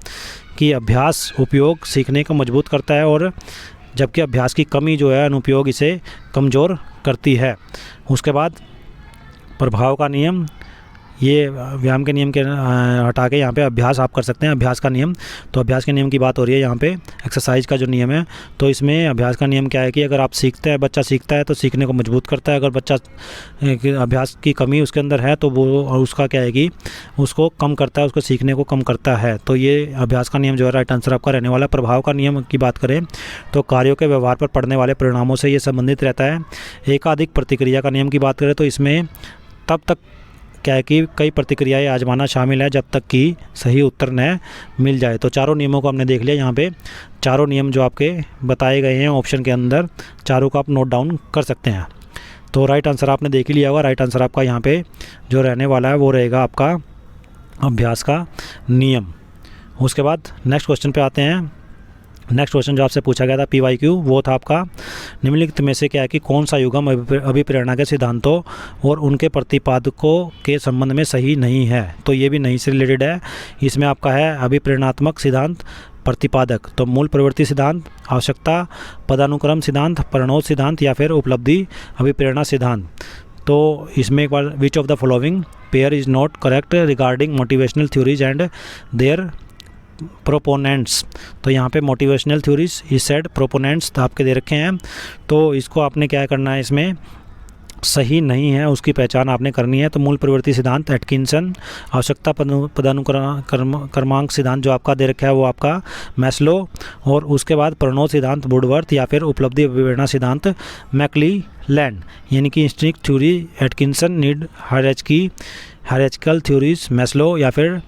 कि अभ्यास उपयोग सीखने को मजबूत करता है, और जबकि अभ्यास की कमी जो है अनुपयोग इसे कमज़ोर करती है। उसके बाद प्रभाव का नियम, ये व्यायाम के नियम के हटा के यहाँ पे अभ्यास आप कर सकते हैं, अभ्यास का नियम। तो अभ्यास के नियम की बात हो रही है यहाँ पे, एक्सरसाइज का जो नियम है। तो इसमें अभ्यास का नियम क्या है कि अगर आप सीखते हैं, बच्चा सीखता है तो सीखने को मजबूत करता है। अगर बच्चा अभ्यास की कमी उसके अंदर है तो वो उसका क्या है कि उसको कम करता है, उसको सीखने को कम करता है। तो ये अभ्यास का नियम जो है राइट आंसर आपका रहने वाला। प्रभाव का नियम की बात करें तो कार्यों के व्यवहार पर पड़ने वाले परिणामों से ये संबंधित रहता है। एकाधिक प्रतिक्रिया का नियम की बात करें तो इसमें तब तक क्या है कि कई प्रतिक्रियाएं आजमाना शामिल है जब तक कि सही उत्तर न मिल जाए। तो चारों नियमों को हमने देख लिया। यहाँ पे चारों नियम जो आपके बताए गए हैं ऑप्शन के अंदर, चारों को आप नोट डाउन कर सकते हैं। तो राइट आंसर आपने देख ही लिया होगा। राइट आंसर आपका यहाँ पे जो रहने वाला है वो रहेगा आपका अभ्यास का नियम। उसके बाद नेक्स्ट क्वेश्चन पे आते हैं। नेक्स्ट क्वेश्चन जो आपसे पूछा गया था PYQ, वो था आपका निम्नलिखित में से क्या है कि कौन सा युग्म अभिप्रेरणा के सिद्धांतों और उनके प्रतिपादकों के संबंध में सही नहीं है। तो ये भी नहीं से रिलेटेड है। इसमें आपका है अभिप्रेरणात्मक सिद्धांत, प्रतिपादक, तो मूल प्रवृत्ति सिद्धांत, आवश्यकता पदानुक्रम सिद्धांत, प्रणोद सिद्धांत या फिर उपलब्धि अभिप्रेरणा सिद्धांत। तो इसमें एक बार which of the following pair is not correct regarding motivational theories and their proponents. तो यहाँ पे मोटिवेशनल थ्योरीज इस साइड, प्रोपोनेंट्स आपके दे रखे हैं। तो इसको आपने क्या करना है, इसमें सही नहीं है उसकी पहचान आपने करनी है। तो मूल प्रवृत्ति सिद्धांत एटकिंसन, आवश्यकता पदानुक्रमांक सिद्धांत जो आपका दे रखा है वो आपका मैस्लो, और उसके बाद प्रणोद सिद्धांत वुडवर्थ या फिर उपलब्धि अभिप्रेरणा सिद्धांत मैक्लीलैंड। यानी कि instinct theory Atkinson, need hierarchical theories Maslow या फिर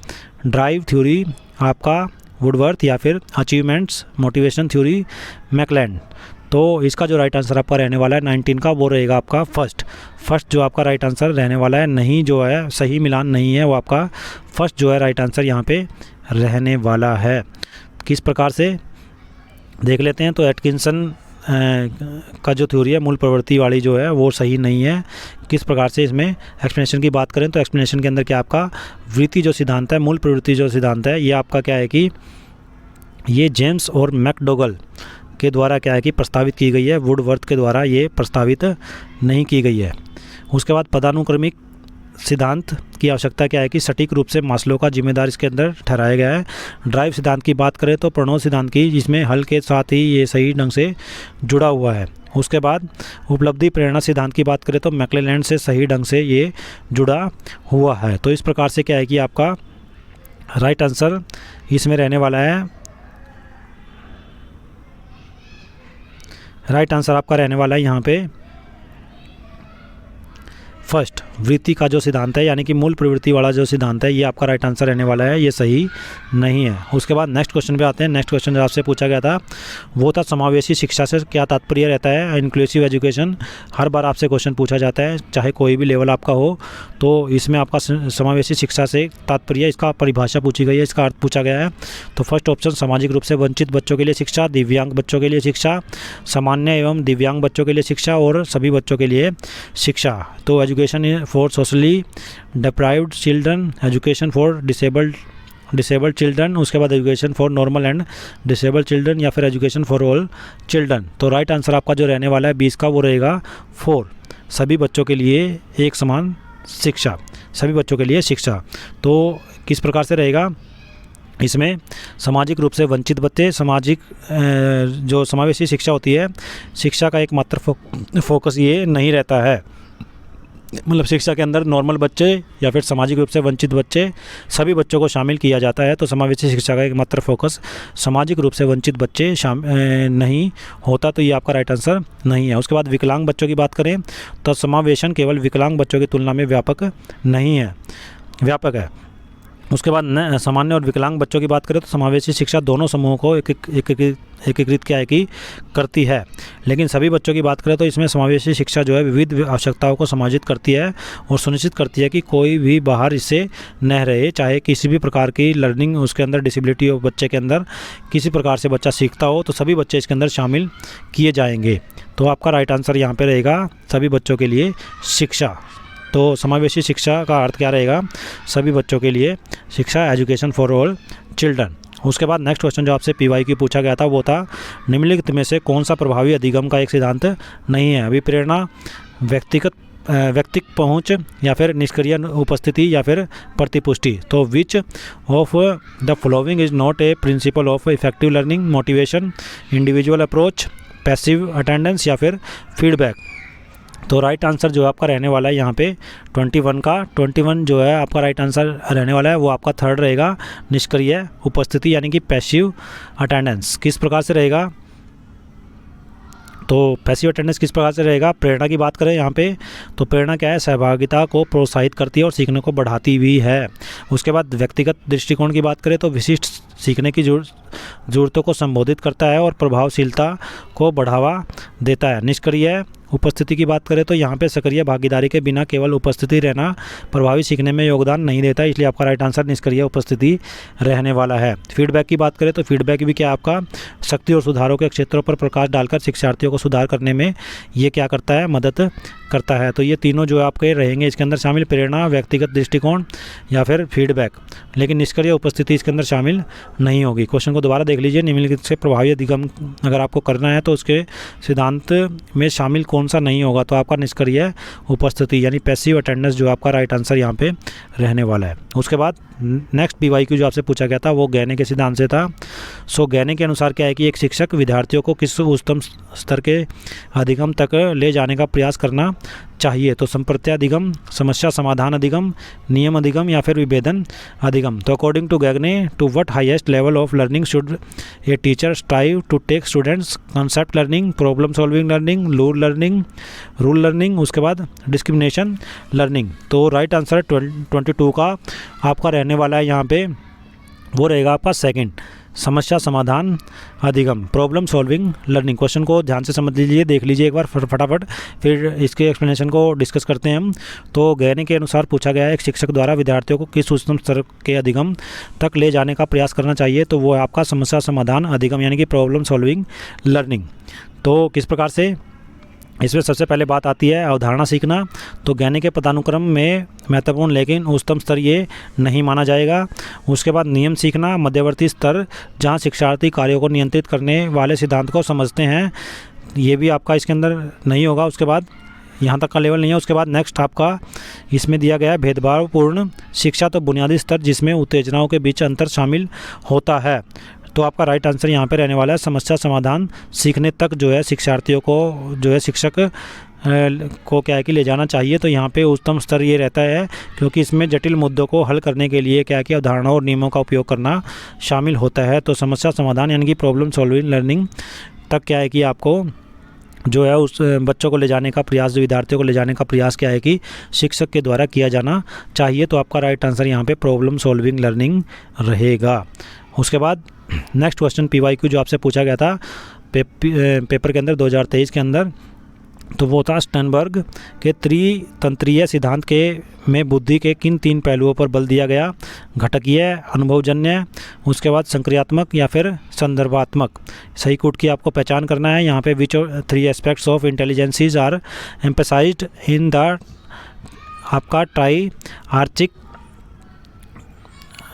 ड्राइव थ्योरी आपका वुडवर्थ या फिर अचीवमेंट्स मोटिवेशन थ्योरी मैकलैंड। तो इसका जो राइट आंसर आपका रहने वाला है 19 का, वो रहेगा आपका फर्स्ट जो आपका राइट आंसर रहने वाला है। नहीं जो है सही मिलान नहीं है, वो आपका फर्स्ट जो है राइट आंसर यहाँ पे रहने वाला है। किस प्रकार से देख लेते हैं। तो एटकिंसन का जो थ्योरी है मूल प्रवृत्ति वाली जो है वो सही नहीं है। किस प्रकार से इसमें एक्सप्लेनेशन की बात करें तो एक्सप्लेनेशन के अंदर क्या आपका वृत्ति जो सिद्धांत है, मूल प्रवृत्ति जो सिद्धांत है, ये आपका क्या है कि ये जेम्स और मैकडोगल के द्वारा क्या है कि प्रस्तावित की गई है, वुडवर्थ के द्वारा ये प्रस्तावित नहीं की गई है। उसके बाद पदानुक्रमिक सिद्धांत की आवश्यकता क्या है कि सटीक रूप से मास्लो का जिम्मेदार इसके अंदर ठहराया गया है। ड्राइव सिद्धांत की बात करें तो प्रणोद सिद्धांत की, जिसमें हल के साथ ही ये सही ढंग से जुड़ा हुआ है। उसके बाद उपलब्धि प्रेरणा सिद्धांत की बात करें तो मैक्लेलैंड से सही ढंग से ये जुड़ा हुआ है। तो इस प्रकार से क्या है कि आपका राइट आंसर इसमें रहने वाला है, राइट आंसर आपका रहने वाला है यहाँ पे फर्स्ट, वृत्ति का जो सिद्धांत है यानी कि मूल प्रवृत्ति वाला जो सिद्धांत है ये आपका राइट आंसर रहने वाला है, ये सही नहीं है। उसके बाद नेक्स्ट क्वेश्चन पे आते हैं। नेक्स्ट क्वेश्चन जो आपसे पूछा गया था वो था समावेशी शिक्षा से क्या तात्पर्य रहता है, इंक्लूसिव एजुकेशन। हर बार आपसे क्वेश्चन पूछा जाता है चाहे कोई भी लेवल आपका हो, तो इसमें आपका समावेशी शिक्षा से तात्पर्य, इसका परिभाषा पूछी गई है, इसका अर्थ पूछा गया है। तो फर्स्ट ऑप्शन सामाजिक रूप से वंचित बच्चों के लिए शिक्षा, दिव्यांग बच्चों के लिए शिक्षा, सामान्य एवं दिव्यांग बच्चों के लिए शिक्षा और सभी बच्चों के लिए शिक्षा। तो education for socially deprived children, education for disabled children, उसके बाद education for normal and disabled children या फिर एजुकेशन फॉर ऑल चिल्ड्रन। तो राइट आंसर आपका जो रहने वाला है 20 का, वो रहेगा 4, सभी बच्चों के लिए एक समान शिक्षा, सभी बच्चों के लिए शिक्षा। तो किस प्रकार से रहेगा, इसमें सामाजिक रूप से वंचित बच्चे, सामाजिक जो समावेशी शिक्षा होती है, शिक्षा का एकमात्र फोकस ये नहीं रहता है, मतलब शिक्षा के अंदर नॉर्मल बच्चे या फिर सामाजिक रूप से वंचित बच्चे, सभी बच्चों को शामिल किया जाता है। तो समावेशी शिक्षा का एकमात्र फोकस सामाजिक रूप से वंचित बच्चे नहीं होता, तो ये आपका राइट आंसर नहीं है। उसके बाद विकलांग बच्चों की बात करें तो समावेशन केवल विकलांग बच्चों की तुलना में व्यापक नहीं है, व्यापक है। उसके बाद सामान्य और विकलांग बच्चों की बात करें तो समावेशी शिक्षा दोनों समूहों को एकीकृत क्या है कि करती है, लेकिन सभी बच्चों की बात करें तो इसमें समावेशी शिक्षा जो है विविध आवश्यकताओं को समायोजित करती है और सुनिश्चित करती है कि कोई भी बाहर इससे न रहे, चाहे किसी भी प्रकार की लर्निंग उसके अंदर डिसेबिलिटी हो, बच्चे के अंदर किसी प्रकार से बच्चा सीखता हो तो सभी बच्चे इसके अंदर शामिल किए जाएंगे। तो आपका राइट आंसर यहाँ पर रहेगा सभी बच्चों के लिए शिक्षा। तो समावेशी शिक्षा का अर्थ क्या रहेगा, सभी बच्चों के लिए शिक्षा, एजुकेशन फॉर ऑल चिल्ड्रन। उसके बाद नेक्स्ट क्वेश्चन जो आपसे PYQ पूछा गया था वो था निम्नलिखित में से कौन सा प्रभावी अधिगम का एक सिद्धांत नहीं है, अभिप्रेरणा, व्यक्तिक पहुंच या फिर निष्क्रिय उपस्थिति या फिर प्रतिपुष्टि। तो विच of the following is not A principle of effective learning, motivation, individual approach, passive attendance या फिर फीडबैक। तो राइट आंसर जो आपका रहने वाला है यहाँ पे 21 का, 21 जो है आपका राइट आंसर रहने वाला है वो आपका थर्ड रहेगा, निष्क्रिय उपस्थिति यानी कि पैसिव अटेंडेंस। किस प्रकार से रहेगा, तो पैसिव अटेंडेंस किस प्रकार से रहेगा। प्रेरणा की बात करें यहाँ पे तो प्रेरणा क्या है, सहभागिता को प्रोत्साहित करती है और सीखने को बढ़ाती भी है। उसके बाद व्यक्तिगत दृष्टिकोण की बात करें तो विशिष्ट सीखने की ज़रूरतों को संबोधित करता है और प्रभावशीलता को बढ़ावा देता है। निष्क्रिय उपस्थिति की बात करें तो यहाँ पे सक्रिय भागीदारी के बिना केवल उपस्थिति रहना प्रभावी सीखने में योगदान नहीं देता, इसलिए आपका राइट आंसर निष्क्रिय उपस्थिति रहने वाला है। फीडबैक की बात करें तो फीडबैक भी क्या आपका शक्ति और सुधारों के क्षेत्रों पर प्रकाश डालकर शिक्षार्थियों को सुधार करने में ये क्या करता है, मदद करता है। तो ये तीनों जो आपके रहेंगे इसके अंदर शामिल, प्रेरणा, व्यक्तिगत दृष्टिकोण या फिर फीडबैक, लेकिन निष्क्रिय उपस्थिति इसके अंदर शामिल नहीं होगी। क्वेश्चन को दोबारा देख लीजिए। निम्नलिखित से प्रभावी अधिगम अगर आपको करना है तो उसके सिद्धांत में शामिल कौन सा नहीं होगा, तो आपका निष्क्रिय उपस्थिति यानी पैसिव अटेंडेंस जो आपका राइट आंसर यहाँ पे रहने वाला है। उसके बाद नेक्स्ट PYQ जो आपसे पूछा गया था वो गैने के सिद्धांत से था। सो गैने के अनुसार क्या है कि एक शिक्षक विद्यार्थियों को किस उच्चतम स्तर के अधिगम तक ले जाने का प्रयास करना चाहिए, तो संप्रत्य अधिगम, समस्या समाधान अधिगम, नियम अधिगम या फिर विभेदन अधिगम। तो according to Gagne, to what highest level of learning should a teacher strive to take students, concept learning, problem solving learning, rule learning, उसके बाद डिस्क्रिमिनेशन लर्निंग। तो राइट आंसर 22 का आपका रहने वाला है यहाँ पे, वो रहेगा आपका सेकंड, समस्या समाधान अधिगम, प्रॉब्लम सॉल्विंग लर्निंग। क्वेश्चन को ध्यान से समझ लीजिए, देख लीजिए एक बार फटाफट, फिर इसके एक्सप्लेनेशन को डिस्कस करते हैं हम। तो गैने के अनुसार पूछा गया है एक शिक्षक द्वारा विद्यार्थियों को किस उच्चतम स्तर के अधिगम तक ले जाने का प्रयास करना चाहिए, तो वो है आपका समस्या समाधान अधिगम यानी कि प्रॉब्लम सॉल्विंग लर्निंग। तो किस प्रकार से, इसमें सबसे पहले बात आती है अवधारणा सीखना। तो गैने के पदानुक्रम में महत्वपूर्ण लेकिन उच्चतम स्तर ये नहीं माना जाएगा। उसके बाद नियम सीखना, मध्यवर्ती स्तर जहाँ शिक्षार्थी कार्यों को नियंत्रित करने वाले सिद्धांत को समझते हैं, ये भी आपका इसके अंदर नहीं होगा। उसके बाद यहाँ तक का लेवल नहीं है। उसके बाद नेक्स्ट आपका इसमें दिया गया है भेदभावपूर्ण शिक्षा, तो बुनियादी स्तर जिसमें उत्तेजनाओं के बीच अंतर शामिल होता है। तो आपका राइट आंसर यहाँ पे रहने वाला है समस्या समाधान सीखने तक जो है शिक्षार्थियों को जो है शिक्षक को क्या है कि ले जाना चाहिए। तो यहाँ पे उच्चतम स्तर ये रहता है क्योंकि इसमें जटिल मुद्दों को हल करने के लिए क्या है कि अवधारणाओं और नियमों का उपयोग करना शामिल होता है। तो समस्या समाधान यानी कि प्रॉब्लम सॉल्विंग लर्निंग तक क्या है कि आपको जो है उस बच्चों को ले जाने का प्रयास, जो विद्यार्थियों को ले जाने का प्रयास क्या है कि शिक्षक के द्वारा किया जाना चाहिए। तो आपका राइट आंसर यहाँ पे प्रॉब्लम सॉल्विंग लर्निंग रहेगा। उसके बाद नेक्स्ट क्वेश्चन PYQ जो आपसे पूछा गया था पेपर के अंदर 2023 के अंदर, तो वो था स्टर्नबर्ग के त्रितंत्रीय सिद्धांत के में बुद्धि के किन 3 पहलुओं पर बल दिया गया, घटकीय, अनुभवजन्य, उसके बाद संक्रियात्मक या फिर संदर्भात्मक। सही कूट की आपको पहचान करना है यहाँ पे। Which 3 aspects of intelligences are emphasised in the आपका triarchic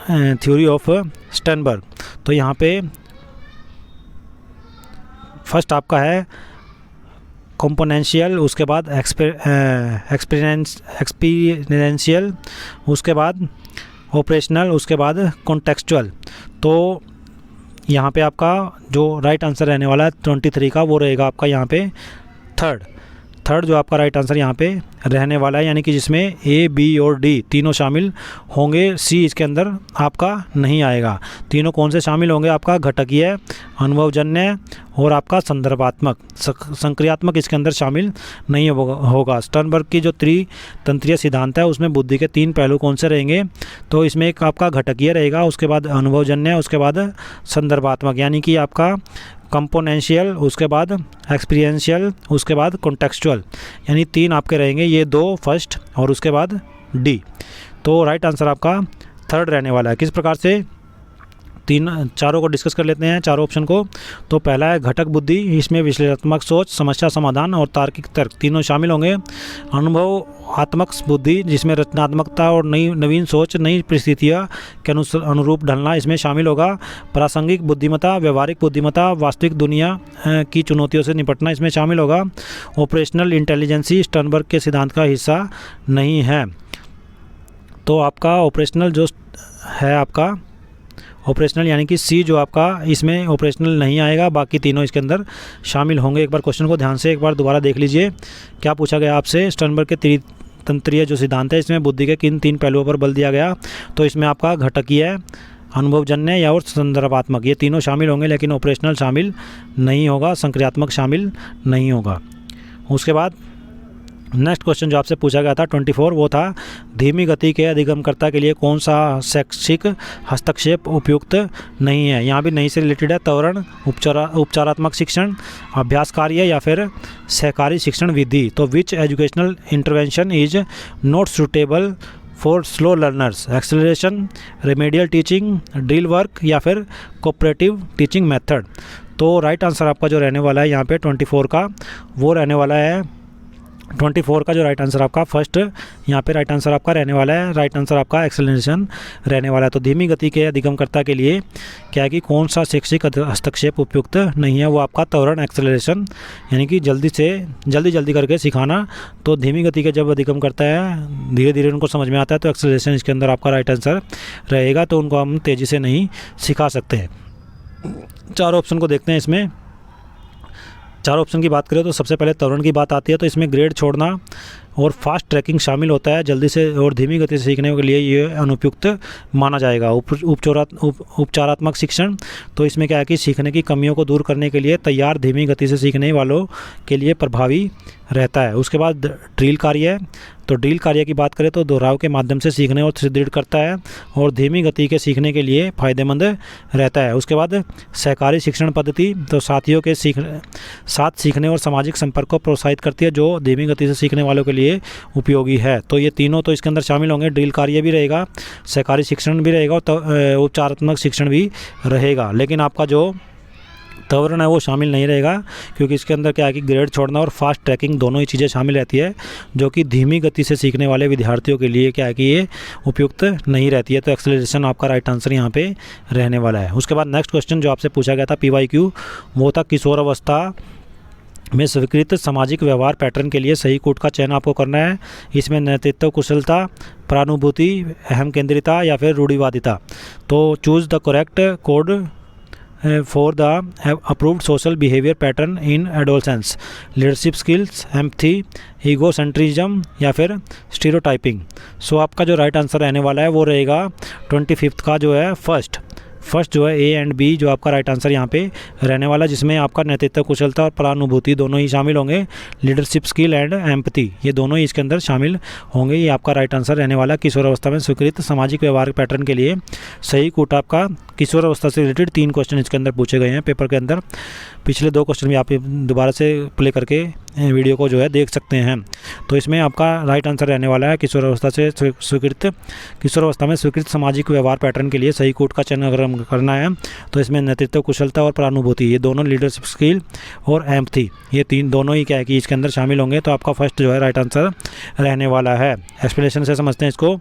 theory of Sternberg. तो यहाँ पे फर्स्ट आपका है कॉम्पोनेंशियल, उसके बाद एक्सपीरियंशियल, उसके बाद ऑपरेशनल, उसके बाद कॉन्टेक्सचुअल। तो यहाँ पे आपका जो राइट आंसर रहने वाला है 23 का, वो रहेगा आपका यहाँ पे थर्ड जो आपका राइट आंसर यहाँ पे रहने वाला है, यानी कि जिसमें A, B और D तीनों शामिल होंगे। C इसके अंदर आपका नहीं आएगा। तीनों कौन से शामिल होंगे, आपका घटकीय, अनुभवजन्य और आपका संदर्भात्मक। संक्रियात्मक इसके अंदर शामिल नहीं होगा। स्टर्नबर्ग की जो त्रितंत्रीय सिद्धांत है उसमें बुद्धि के 3 पहलू कौन से रहेंगे, तो इसमें एक आपका घटकीय रहेगा, उसके बाद अनुभवजन्य, उसके बाद संदर्भात्मक यानी कि आपका कंपोनेंशियल, उसके बाद एक्सपीरियंशियल, उसके बाद कॉन्टेक्सचुअल, यानी 3 आपके रहेंगे, ये 2 फर्स्ट और उसके बाद D। तो राइट आंसर आपका थर्ड रहने वाला है। किस प्रकार से, चारों को डिस्कस कर लेते हैं, चारों ऑप्शन को। तो पहला है घटक बुद्धि, इसमें विश्लेषणात्मक सोच, समस्या समाधान और तार्किक तर्क तीनों शामिल होंगे। अनुभवात्मक बुद्धि, जिसमें रचनात्मकता और नवीन सोच, नई परिस्थितियों के अनुरूप ढलना इसमें शामिल होगा। प्रासंगिक बुद्धिमत्ता, व्यवहारिक बुद्धिमत्ता, वास्तविक दुनिया की चुनौतियों से निपटना इसमें शामिल होगा। ऑपरेशनल इंटेलिजेंसी स्टर्नबर्ग के सिद्धांत का हिस्सा नहीं है। तो आपका ऑपरेशनल जो है आपका ऑपरेशनल यानी कि C जो आपका इसमें ऑपरेशनल नहीं आएगा, बाकी तीनों इसके अंदर शामिल होंगे। एक बार क्वेश्चन को ध्यान से एक बार दोबारा देख लीजिए, क्या पूछा गया आपसे। स्टर्नबर्ग के त्रितंत्रीय जो सिद्धांत है इसमें बुद्धि के किन 3 पहलुओं पर बल दिया गया, तो इसमें आपका घटकीय, अनुभवजन्य या और संदर्भात्मक ये तीनों शामिल होंगे, लेकिन ऑपरेशनल शामिल नहीं होगा, संक्रियात्मक शामिल नहीं होगा। उसके बाद नेक्स्ट क्वेश्चन जो आपसे पूछा गया था 24, वो था धीमी गति के अधिगमकर्ता के लिए कौन सा शैक्षिक हस्तक्षेप उपयुक्त नहीं है। यहाँ भी नहीं से रिलेटेड है, त्वरण, उपचारात्मक शिक्षण, अभ्यास कार्य या फिर सहकारी शिक्षण विधि। तो which educational intervention is not suitable for slow learners, acceleration, remedial teaching, drill work या फिर कोऑपरेटिव टीचिंग मेथड। तो राइट आंसर आपका जो रहने वाला है यहाँ पे 24 का, वो रहने वाला है 24 का जो राइट आंसर आपका फर्स्ट यहाँ पे राइट आंसर आपका रहने वाला है। राइट आंसर आपका एक्सेलरेशन रहने वाला है। तो धीमी गति के अधिगमकर्ता के लिए क्या है कि कौन सा शैक्षिक हस्तक्षेप उपयुक्त नहीं है, वो आपका त्वरण, एक्सेलरेशन, यानी कि जल्दी करके सिखाना। तो धीमी गति के जब अधिगम करता है, धीरे धीरे उनको समझ में आता है, तो एक्सेलरेशन इसके अंदर आपका राइट आंसर रहेगा। तो उनको हम तेज़ी से नहीं सिखा सकते हैं। चार ऑप्शन को देखते हैं। इसमें चार ऑप्शन की बात करें तो सबसे पहले त्वरण की बात आती है। तो इसमें ग्रेड छोड़ना और फास्ट ट्रैकिंग शामिल होता है। जल्दी से और धीमी गति से सीखने के लिए ये अनुपयुक्त माना जाएगा। उपचारात्मक शिक्षण, तो इसमें क्या है कि सीखने की कमियों को दूर करने के लिए तैयार धीमी गति से सीखने वालों के लिए प्रभावी रहता है। उसके बाद ड्रिल कार्य, तो ड्रिल कार्य की बात करें तो दोहराव के माध्यम से सीखने और सुदृढ़ करता है और धीमी गति के सीखने के लिए फ़ायदेमंद रहता है। उसके बाद सहकारी शिक्षण पद्धति, तो साथियों के साथ सीखने और सामाजिक संपर्क को प्रोत्साहित करती है, जो धीमी गति से सीखने वालों के लिए उपयोगी है। तो ये तीनों तो इसके अंदर शामिल होंगे। ड्रिल कार्य भी रहेगा, सहकारी शिक्षण भी रहेगा और उपचारात्मक शिक्षण भी रहेगा। लेकिन आपका जो त्वरण है वो शामिल नहीं रहेगा, क्योंकि इसके अंदर क्या है कि ग्रेड छोड़ना और फास्ट ट्रैकिंग दोनों ही चीज़ें शामिल रहती है, जो कि धीमी गति से सीखने वाले विद्यार्थियों के लिए क्या है कि ये उपयुक्त नहीं रहती है। तो एक्सेलरेशन आपका राइट आंसर यहाँ पे रहने वाला है। उसके बाद नेक्स्ट क्वेश्चन जो आपसे पूछा गया था PYQ, वो था किशोर अवस्था में स्वीकृत सामाजिक व्यवहार पैटर्न के लिए सही कोड का चयन आपको करना है। इसमें नेतृत्व कुशलता, प्रानुभूति, अहम केंद्रिता या फिर रूढ़िवादिता। तो choose the correct code for the approved social behavior pattern in adolescence, leadership skills, empathy, egocentrism या फिर स्टीरियोटाइपिंग। सो आपका जो राइट आंसर रहने वाला है वो रहेगा 25 का जो है फर्स्ट जो है A एंड B जो आपका राइट आंसर यहाँ पे रहने वाला, जिसमें आपका नेतृत्व कुशलता और परानुभूति दोनों ही शामिल होंगे। लीडरशिप स्किल एंड एम्पैथी ये दोनों ही इसके अंदर शामिल होंगे। ये आपका राइट आंसर रहने वाला। किशोर अवस्था में स्वीकृत सामाजिक व्यवहार पैटर्न के लिए सही कोट आपका किशोर अवस्था से रिलेटेड 3 क्वेश्चन इसके अंदर पूछे गए हैं पेपर के अंदर। पिछले 2 क्वेश्चन भी आप दोबारा से प्ले करके वीडियो को जो है देख सकते हैं। तो इसमें आपका राइट आंसर रहने वाला है किशोर अवस्था से स्वीकृत किशोर अवस्था में स्वीकृत सामाजिक व्यवहार पैटर्न के लिए सही कोट का चयन अगर करना है तो इसमें नेतृत्व कुशलता और परानुभूति ये दोनों, लीडरशिप स्किल और एम्पैथी ये 3 दोनों ही क्या है कि इसके अंदर शामिल होंगे। तो आपका फर्स्ट जो है राइट आंसर रहने वाला है। एक्सप्लेनेशन से समझते हैं इसको।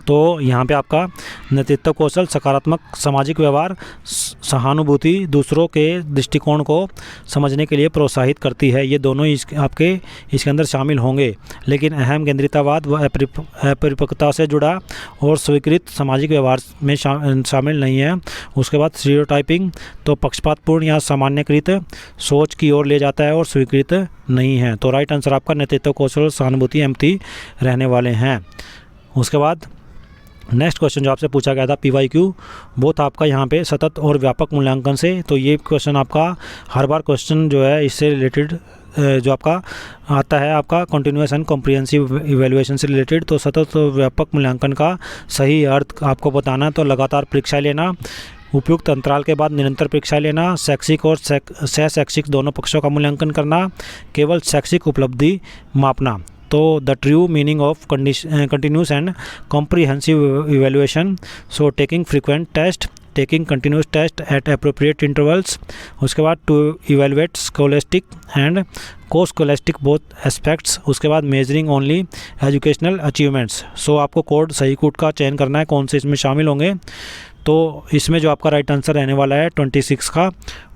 तो यहाँ पे आपका नेतृत्व कौशल, सकारात्मक सामाजिक व्यवहार, सहानुभूति, दूसरों के दृष्टिकोण को समझने के लिए प्रोत्साहित करती है, ये दोनों आपके इसके अंदर शामिल होंगे। लेकिन अहम केंद्रितावाद व अपरिपक्वता से जुड़ा और स्वीकृत सामाजिक व्यवहार में शामिल नहीं है। उसके बाद स्टीरियोटाइपिंग तो पक्षपातपूर्ण या सामान्यकृत सोच की ओर ले जाता है और स्वीकृत नहीं है। तो राइट आंसर आपका नेतृत्व कौशल, सहानुभूति, एम्पैथी रहने वाले हैं। उसके बाद नेक्स्ट क्वेश्चन जो आपसे पूछा गया था PYQ वो था आपका यहाँ पे सतत और व्यापक मूल्यांकन से। तो ये क्वेश्चन आपका हर बार क्वेश्चन जो है इससे रिलेटेड जो आपका आता है आपका कंटिन्यूअस एंड कॉम्प्रिहेंसिव इवैल्यूएशन से रिलेटेड। तो सतत और व्यापक मूल्यांकन का सही अर्थ आपको बताना। तो लगातार परीक्षा लेना, उपयुक्त अंतराल के बाद निरंतर परीक्षा लेना, शैक्षिक और सह शैक्षिक दोनों पक्षों का मूल्यांकन करना, केवल शैक्षिक उपलब्धि मापना। तो the true meaning of continuous and comprehensive evaluation, so taking frequent test, taking continuous test at appropriate intervals. उसके बाद to evaluate scholastic and co scholastic both aspects. उसके बाद measuring only educational achievements. So आपको code सही code का चयन करना है कौन से इसमें शामिल होंगे। तो इसमें जो आपका राइट आंसर रहने वाला है 26 का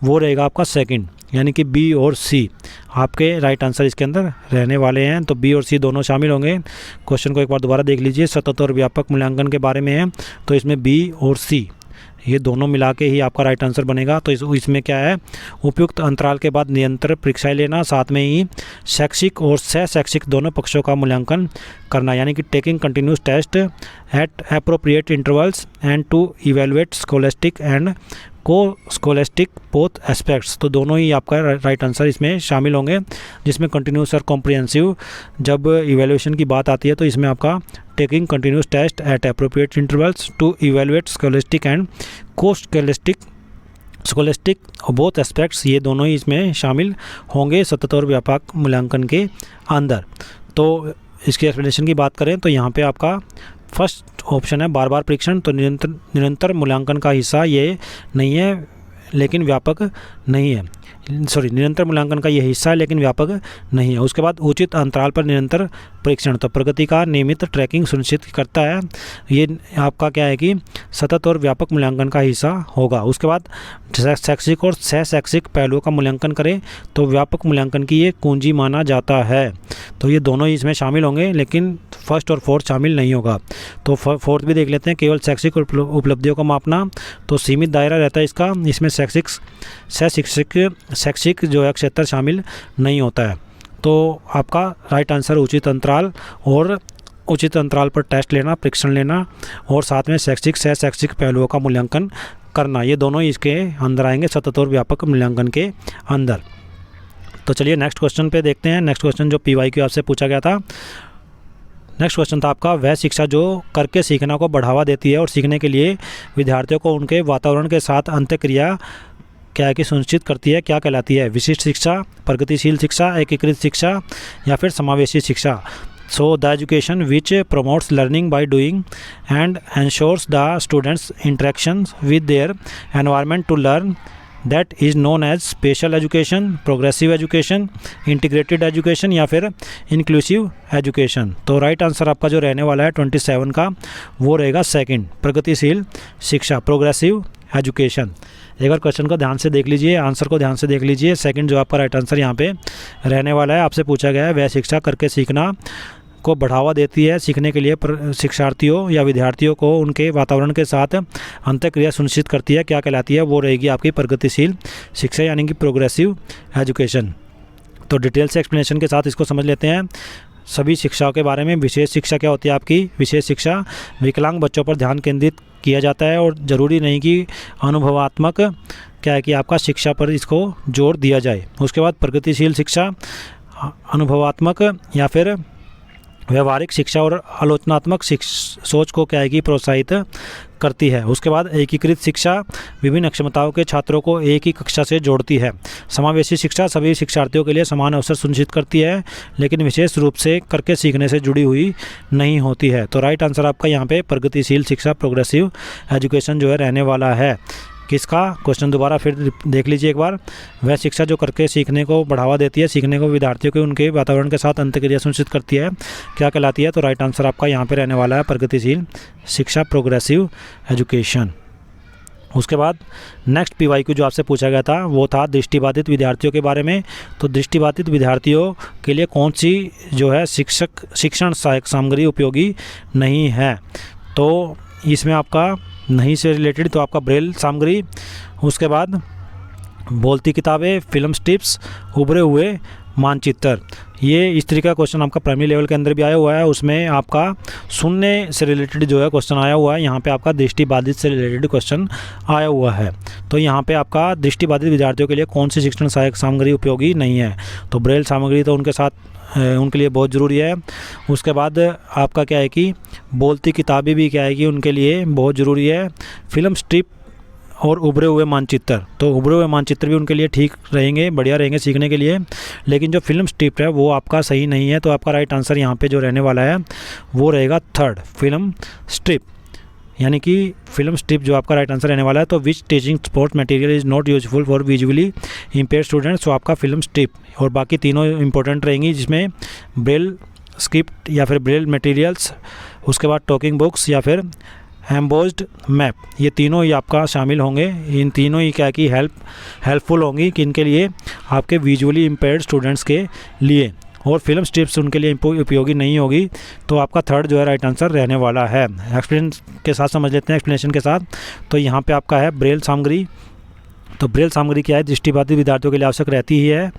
वो रहेगा आपका सेकंड, यानी कि B और C आपके राइट आंसर इसके अंदर रहने वाले हैं। तो B और C दोनों शामिल होंगे। क्वेश्चन को एक बार दोबारा देख लीजिए। सतत और व्यापक मूल्यांकन के बारे में है, तो इसमें B और C ये दोनों मिला के ही आपका राइट आंसर बनेगा। तो इसमें क्या है, उपयुक्त अंतराल के बाद निरंतर परीक्षाएं लेना, साथ में ही शैक्षिक और सह शैक्षिक दोनों पक्षों का मूल्यांकन करना, यानी कि taking continuous test at appropriate intervals and to evaluate scholastic and co scholastic both aspects, तो दोनों ही आपका राइट आंसर इसमें शामिल होंगे, जिसमें कंटिन्यूस और कॉम्प्रिहेंसिव जब इवैल्यूएशन की बात आती है तो इसमें आपका taking continuous test at appropriate intervals to evaluate scholastic and co scholastic both aspects, ये दोनों ही इसमें शामिल होंगे सतत और व्यापक मूल्यांकन के अंदर। तो इसकी एक्सप्लेनेशन की बात करें तो यहाँ पे आपका फर्स्ट ऑप्शन है बार बार परीक्षण, तो निरंतर मूल्यांकन का हिस्सा ये नहीं है लेकिन व्यापक नहीं है, निरंतर मूल्यांकन का ये हिस्सा है लेकिन व्यापक नहीं है। उसके बाद उचित अंतराल पर निरंतर परीक्षण, तो प्रगति का नियमित ट्रैकिंग सुनिश्चित करता है, ये आपका क्या है कि सतत और व्यापक मूल्यांकन का हिस्सा होगा। उसके बाद शैक्षिक और सह शैक्षिक पहलुओं का मूल्यांकन करें तो व्यापक मूल्यांकन की ये कुंजी माना जाता है, तो ये दोनों ही इसमें शामिल होंगे लेकिन फर्स्ट और फोर्थ शामिल नहीं होगा। तो फोर्थ भी देख लेते हैं, केवल शैक्षिक उपलब्धियों को मापना, तो सीमित दायरा रहता है इसका, इसमें शैक्षिक जो है क्षेत्र शामिल नहीं होता है। तो आपका राइट आंसर उचित अंतराल और उचित अंतराल पर टेस्ट लेना, परीक्षण लेना और साथ में शैक्षिक सह शैक्षिक पहलुओं का मूल्यांकन करना, ये दोनों इसके अंदर आएंगे सतत और व्यापक मूल्यांकन के अंदर। तो चलिए नेक्स्ट क्वेश्चन पे देखते हैं। नेक्स्ट क्वेश्चन जो PYQ आपसे पूछा गया था, नेक्स्ट क्वेश्चन था आपका वह शिक्षा जो करके सीखना को बढ़ावा देती है और सीखने के लिए विद्यार्थियों को उनके वातावरण के साथ अंतःक्रिया क्या है कि सुनिश्चित करती है, क्या कहलाती है? विशिष्ट शिक्षा, प्रगतिशील शिक्षा, एकीकृत शिक्षा या फिर समावेशी शिक्षा। So the education which promotes learning by doing and ensures the students interaction with their environment to learn, that is known as special education, progressive education, integrated education या फिर इंक्लूसिव एजुकेशन। तो राइट आंसर आपका जो रहने वाला है 27 का वो रहेगा सेकंड, प्रगतिशील शिक्षा, प्रोग्रेसिव एजुकेशन। एक बार क्वेश्चन को ध्यान से देख लीजिए, आंसर को ध्यान से देख लीजिए। सेकंड जो आपका राइट आंसर यहाँ पे रहने वाला है, आपसे पूछा गया है वह शिक्षा करके सीखना को बढ़ावा देती है, सीखने के लिए शिक्षार्थियों या विद्यार्थियों को उनके वातावरण के साथ अंतःक्रिया सुनिश्चित करती है, क्या कहलाती है? वो रहेगी आपकी प्रगतिशील शिक्षा यानी कि प्रोग्रेसिव एजुकेशन। तो डिटेल से एक्सप्लेनेशन के साथ इसको समझ लेते हैं सभी शिक्षाओं के बारे में। विशेष शिक्षा क्या होती है आपकी? विशेष शिक्षा विकलांग बच्चों पर ध्यान केंद्रित किया जाता है और ज़रूरी नहीं कि अनुभवात्मक क्या है कि आपका शिक्षा पर इसको जोर दिया जाए। उसके बाद प्रगतिशील शिक्षा अनुभवात्मक या फिर व्यवहारिक शिक्षा और आलोचनात्मक सोच को क्या है कि प्रोत्साहित करती है। उसके बाद एकीकृत शिक्षा विभिन्न क्षमताओं के छात्रों को एक ही कक्षा से जोड़ती है। समावेशी शिक्षा सभी शिक्षार्थियों के लिए समान अवसर सुनिश्चित करती है लेकिन विशेष रूप से करके सीखने से जुड़ी हुई नहीं होती है। तो राइट आंसर आपका यहाँ पे प्रगतिशील शिक्षा, प्रोग्रेसिव एजुकेशन जो है रहने वाला है। किसका? क्वेश्चन दोबारा फिर देख लीजिए एक बार। वह शिक्षा जो करके सीखने को बढ़ावा देती है, सीखने को विद्यार्थियों के उनके वातावरण के साथ अंतःक्रिया सुनिश्चित करती है, क्या कहलाती है? तो राइट आंसर आपका यहाँ पे रहने वाला है प्रगतिशील शिक्षा, प्रोग्रेसिव एजुकेशन। उसके बाद नेक्स्ट PYQ जो आपसे पूछा गया था वो था दृष्टिबाधित विद्यार्थियों के बारे में। तो दृष्टिबाधित विद्यार्थियों के लिए कौन सी जो है शिक्षण सहायक सामग्री उपयोगी नहीं है? तो इसमें आपका नहीं से रिलेटेड तो आपका ब्रेल सामग्री, उसके बाद बोलती किताबें, फिल्म स्ट्रिप्स, उभरे हुए मानचित्र। ये इस तरीके का क्वेश्चन आपका प्राइमरी लेवल के अंदर भी आया हुआ है, उसमें आपका सुनने से रिलेटेड जो है क्वेश्चन आया हुआ है। यहाँ पे आपका दृष्टिबाधित से रिलेटेड क्वेश्चन आया हुआ है। तो यहाँ पे आपका दृष्टिबाधित विद्यार्थियों के लिए कौन सी शिक्षण सहायक सामग्री उपयोगी नहीं है? तो ब्रेल सामग्री तो उनके साथ उनके लिए बहुत ज़रूरी है। उसके बाद आपका क्या है कि बोलती किताबें भी क्या है कि उनके लिए बहुत ज़रूरी है। फिल्म स्ट्रिप और उभरे हुए मानचित्र, तो उभरे हुए मानचित्र भी उनके लिए ठीक रहेंगे, बढ़िया रहेंगे सीखने के लिए, लेकिन जो फिल्म स्ट्रिप है वो आपका सही नहीं है। तो आपका राइट आंसर यहाँ पे जो रहने वाला है वो रहेगा थर्ड, फिल्म स्ट्रिप, यानी कि फिल्म स्ट्रिप जो आपका राइट आंसर रहने वाला है। तो which teaching support material is not useful for visually impaired students, तो आपका फिल्म स्ट्रिप, और बाकी तीनों इंपॉर्टेंट रहेंगी जिसमें ब्रेल स्क्रिप्ट या फिर ब्रेल मटेरियल्स, उसके बाद टॉकिंग बुक्स या फिर एम्बोस्ड मैप, ये तीनों ही आपका शामिल होंगे। इन तीनों ही क्या कि हेल्पफुल होंगी कि इनके लिए आपके विजुअली इम्पेयर्ड स्टूडेंट्स के लिए, और फिल्म स्ट्रिप्स उनके लिए उपयोगी नहीं होगी। तो आपका थर्ड जो है राइट आंसर रहने वाला है। एक्सप्लेन के साथ समझ लेते हैं, एक्सप्लेनेशन के साथ। तो यहाँ पे आपका है ब्रेल सामग्री, तो ब्रेल सामग्री क्या है, दृष्टिबाधित विद्यार्थियों के लिए आवश्यक रहती ही है।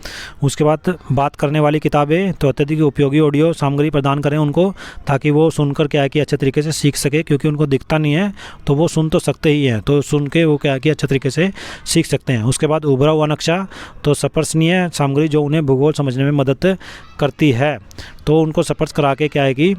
उसके बाद बात करने वाली किताबें, तो अत्यधिक उपयोगी ऑडियो सामग्री प्रदान करें उनको, ताकि वो सुनकर क्या है कि अच्छे तरीके से सीख सके, क्योंकि उनको दिखता नहीं है तो वो सुन तो सकते ही हैं, तो सुन के वो क्या है कि अच्छे तरीके से सीख सकते हैं। उसके बाद उभरा हुआ नक्शा, तो स्पर्शनीय सामग्री जो उन्हें भूगोल समझने में मदद करती है, तो उनको स्पर्श करा के क्या है कि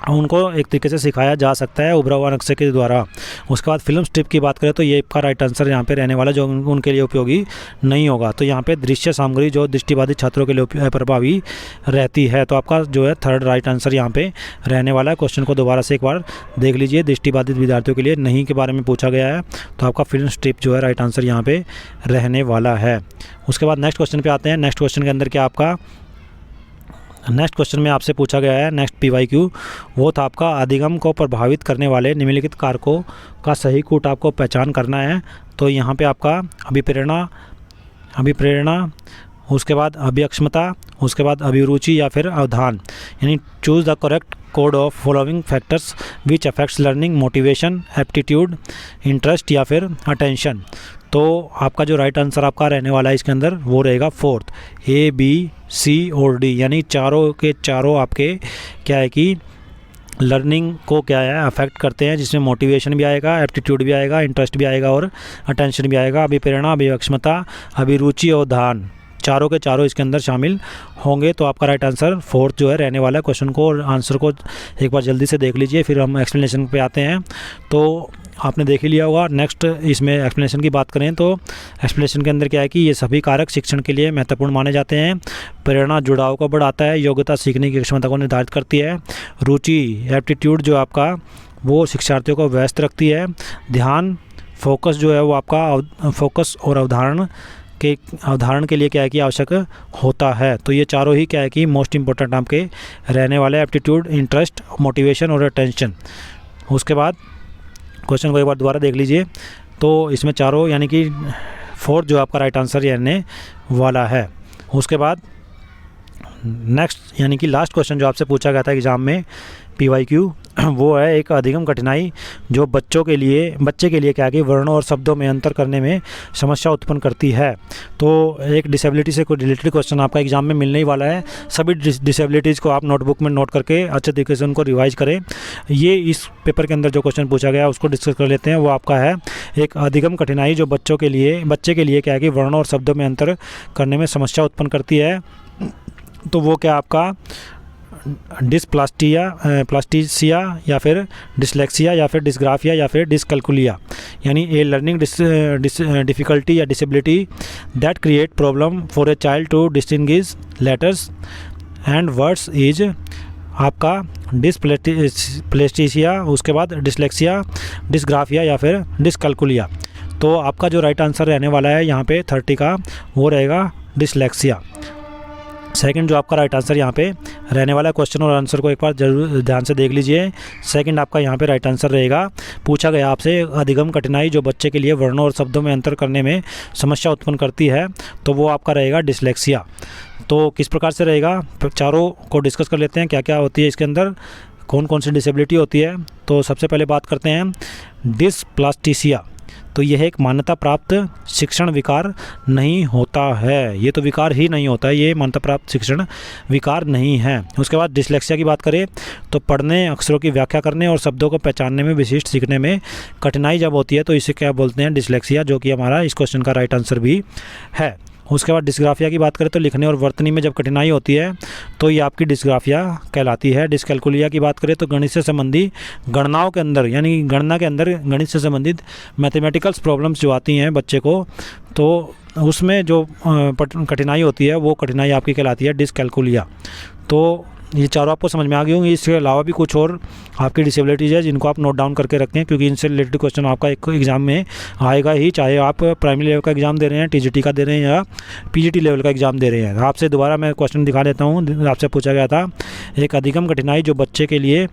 उनको एक तरीके से सिखाया जा सकता है उभरा हुआ नक्शे के द्वारा। उसके बाद फिल्म स्ट्रिप की बात करें तो ये का राइट आंसर यहाँ पे रहने वाला, जो उनके लिए उपयोगी नहीं होगा। तो यहाँ पे दृश्य सामग्री जो दृष्टिबाधित छात्रों के लिए प्रभावी रहती है, तो आपका जो है थर्ड राइट आंसर यहाँ पे रहने वाला है। क्वेश्चन को दोबारा से एक बार देख लीजिए, दृष्टिबाधित विद्यार्थियों के लिए नहीं के बारे में पूछा गया है, तो आपका फिल्म स्ट्रिप जो है राइट आंसर यहाँ पे रहने वाला है। उसके बाद नेक्स्ट क्वेश्चन पे आते हैं। नेक्स्ट क्वेश्चन के अंदर क्या आपका नेक्स्ट क्वेश्चन में आपसे पूछा गया है, नेक्स्ट PYQ वो था आपका अधिगम को प्रभावित करने वाले निम्नलिखित कारकों का सही कूट आपको पहचान करना है। तो यहाँ पे आपका अभिप्रेरणा, उसके बाद अभिक्षमता, उसके बाद अभिरुचि या फिर अवधान, यानी choose the correct code of following factors which affects learning, motivation, aptitude, interest या फिर अटेंशन। तो आपका जो राइट आंसर आपका रहने वाला है इसके अंदर वो रहेगा फोर्थ, A, B, C और D, यानी चारों के चारों आपके क्या है कि लर्निंग को क्या है अफेक्ट करते हैं, जिसमें मोटिवेशन भी आएगा, एप्टीट्यूड भी आएगा, इंटरेस्ट भी आएगा और अटेंशन भी आएगा। अभिप्रेरणा, अभिक्षमता, अभिरुचि और ध्यान, चारों के चारों इसके अंदर शामिल होंगे। तो आपका राइट आंसर फोर्थ जो है रहने वाला है। क्वेश्चन को और आंसर को एक बार जल्दी से देख लीजिए, फिर हम एक्सप्लेनेशन पे आते हैं। तो आपने देख ही लिया होगा। नेक्स्ट इसमें एक्सप्लेनेशन की बात करें तो एक्सप्लेनेशन के अंदर क्या है कि ये सभी कारक शिक्षण के लिए महत्वपूर्ण माने जाते हैं। प्रेरणा जुड़ाव को बढ़ाता है, योग्यता सीखने की क्षमता को निर्धारित करती है, रुचि एप्टीट्यूड जो आपका वो शिक्षार्थियों को व्यस्त रखती है, ध्यान फोकस जो है वो आपका फोकस और अवधारण के लिए क्या है कि आवश्यक होता है। तो ये चारों ही क्या है कि मोस्ट इंपॉर्टेंट आपके रहने वाले, एप्टीट्यूड, इंटरेस्ट, मोटिवेशन और अटेंशन। उसके बाद क्वेश्चन को एक बार दोबारा देख लीजिए। तो इसमें चारों यानी कि फोर्थ जो आपका राइट आंसर रहने वाला है। उसके बाद नेक्स्ट यानी कि लास्ट क्वेश्चन जो आपसे पूछा गया था एग्ज़ाम में PYQ वो है एक अधिगम कठिनाई जो बच्चे के लिए क्या है कि वर्णों और शब्दों में अंतर करने में समस्या उत्पन्न करती है। तो एक डिसेबिलिटी से कोई रिलेटेड क्वेश्चन आपका एग्जाम में मिलने ही वाला है। सभी डिसेबिलिटीज़ को आप नोटबुक में नोट करके अच्छे तरीके से उनको रिवाइज करें। ये इस पेपर के अंदर जो क्वेश्चन पूछा गया है उसको डिस्कस कर लेते हैं। वो आपका है एक अधिगम कठिनाई जो बच्चे के लिए क्या है कि वर्णों और शब्दों में अंतर करने में समस्या उत्पन्न करती है। तो वो क्या आपका प्लास्टिसिया या फिर डिसलेक्सिया या फिर डिसग्राफिया या फिर डिसकैल्कुलिया, यानी ए लर्निंग डिफ़िकल्टी या disability that create problem for a child to distinguish letters and words is आपका डिसप्लेस्टिसिया, उसके बाद डिसलेक्सिया, डिसग्राफिया या फिर डिसकैल्कुलिया। तो आपका जो राइट आंसर रहने वाला है यहाँ पे 30 का वो रहेगा डिसलेक्सिया। सेकंड जो आपका राइट आंसर यहाँ पे रहने वाला क्वेश्चन और आंसर को एक बार जरूर ध्यान से देख लीजिए। सेकंड आपका यहाँ पे राइट आंसर रहेगा। पूछा गया आपसे अधिगम कठिनाई जो बच्चे के लिए वर्णों और शब्दों में अंतर करने में समस्या उत्पन्न करती है, तो वो आपका रहेगा डिसलेक्सिया। तो किस प्रकार से रहेगा, चारों को डिस्कस कर लेते हैं क्या क्या होती है इसके अंदर, कौन कौन सी डिसेबिलिटी होती है। तो सबसे पहले बात करते हैं डिसप्लास्टिसिया। तो यह एक मान्यता प्राप्त शिक्षण विकार नहीं होता है, ये तो विकार ही नहीं होता है, ये मान्यता प्राप्त शिक्षण विकार नहीं है। उसके बाद डिसलेक्सिया की बात करें तो पढ़ने, अक्षरों की व्याख्या करने और शब्दों को पहचानने में विशिष्ट सीखने में कठिनाई जब होती है तो इसे क्या बोलते हैं, डिसलेक्सिया, जो कि हमारा इस क्वेश्चन का राइट आंसर भी है। उसके बाद डिस्ग्राफिया की बात करें तो लिखने और वर्तनी में जब कठिनाई होती है तो ये आपकी डिस्ग्राफिया कहलाती है। डिसकैल्कुलिया की बात करें तो गणित से संबंधी गणनाओं के अंदर यानी गणना के अंदर गणित से संबंधित मैथमेटिकल्स प्रॉब्लम्स जो आती हैं बच्चे को, तो उसमें जो कठिनाई होती है वो कठिनाई आपकी कहलाती है डिसकैल्कुलिया। तो ये चारों आपको समझ में आ गई होंगी। इसके अलावा भी कुछ और आपकी डिसेबिलिटीज़ है जिनको आप नोट डाउन करके रखें, क्योंकि इनसे रिलेटेड क्वेश्चन आपका एक एग्जाम में आएगा ही, चाहे आप प्राइमरी लेवल का एग्ज़ाम दे रहे हैं, TGT का दे रहे हैं या PGT लेवल का एग्ज़ाम दे रहे हैं। आपसे दोबारा मैं क्वेश्चन दिखा देता हूँ। आपसे पूछा गया था एक अधिगम कठिनाई जो बच्चे के लिए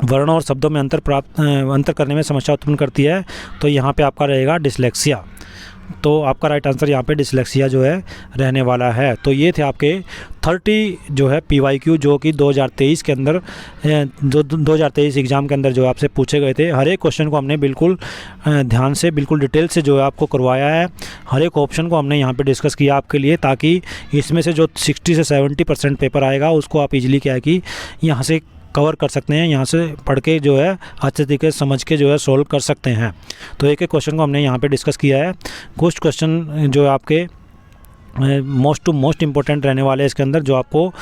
वर्णों और शब्दों में अंतर करने में समस्या उत्पन्न करती है, तो यहाँ पर आपका रहेगा डिसलेक्सिया। तो आपका राइट आंसर यहाँ पे डिसलेक्सिया जो है रहने वाला है। तो ये थे आपके 30 जो है PYQ जो कि 2023 के अंदर जो 2023 एग्ज़ाम के अंदर जो आपसे पूछे गए थे। हर एक क्वेश्चन को हमने बिल्कुल ध्यान से, बिल्कुल डिटेल से जो है आपको करवाया है। हर एक ऑप्शन को हमने यहाँ पे डिस्कस किया आपके लिए, ताकि इसमें से जो 60 से 70% पेपर आएगा उसको आप इजीली क्या है कि यहाँ से कवर कर सकते हैं, यहाँ से पढ़ के जो है अच्छे तरीके से समझ के जो है सोल्व कर सकते हैं। तो एक एक क्वेश्चन को हमने यहाँ पे डिस्कस किया है। कुछ क्वेश्चन जो है आपके मोस्ट इम्पोर्टेंट रहने वाले हैं इसके अंदर, जो आपको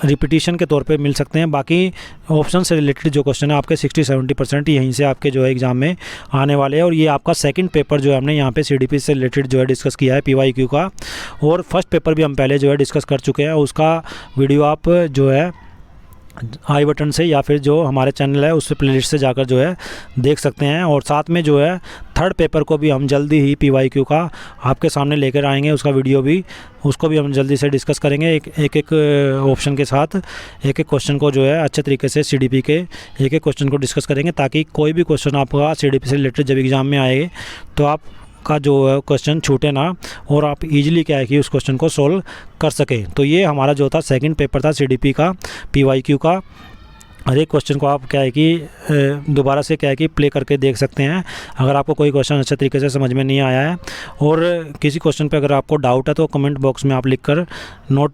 रिपीटिशन के तौर पे मिल सकते हैं। बाकी ऑप्शन से रिलेटेड जो क्वेश्चन है आपके 60-70% यहीं से आपके जो है एग्ज़ाम में आने वाले हैं। और ये आपका सेकंड पेपर जो है हमने यहाँ पे CDP से रिलेटेड जो है डिस्कस किया है PYQ का, और फर्स्ट पेपर भी हम पहले जो है डिस्कस कर चुके हैं। उसका वीडियो आप जो है आई बटन से या फिर जो हमारे चैनल है उस प्लेलिस्ट से जाकर जो है देख सकते हैं। और साथ में जो है थर्ड पेपर को भी हम जल्दी ही PYQ का आपके सामने लेकर आएंगे, उसका वीडियो भी, उसको भी हम जल्दी से डिस्कस करेंगे एक एक ऑप्शन के साथ। एक एक क्वेश्चन को जो है अच्छे तरीके से CDP के एक एक क्वेश्चन को डिस्कस करेंगे, ताकि कोई भी क्वेश्चन आपका CDP से रिलेटेड जब एग्ज़ाम में आए तो आप का जो क्वेश्चन छूटे ना, और आप इजीली क्या है कि उस क्वेश्चन को सोल्व कर सकें। तो ये हमारा जो था सेकंड पेपर था CDP का PYQ का। हर एक क्वेश्चन को आप क्या है कि दोबारा से क्या है कि प्ले करके देख सकते हैं, अगर आपको कोई क्वेश्चन अच्छे तरीके से समझ में नहीं आया है। और किसी क्वेश्चन पे अगर आपको डाउट है तो कमेंट बॉक्स में आप लिखकर नोट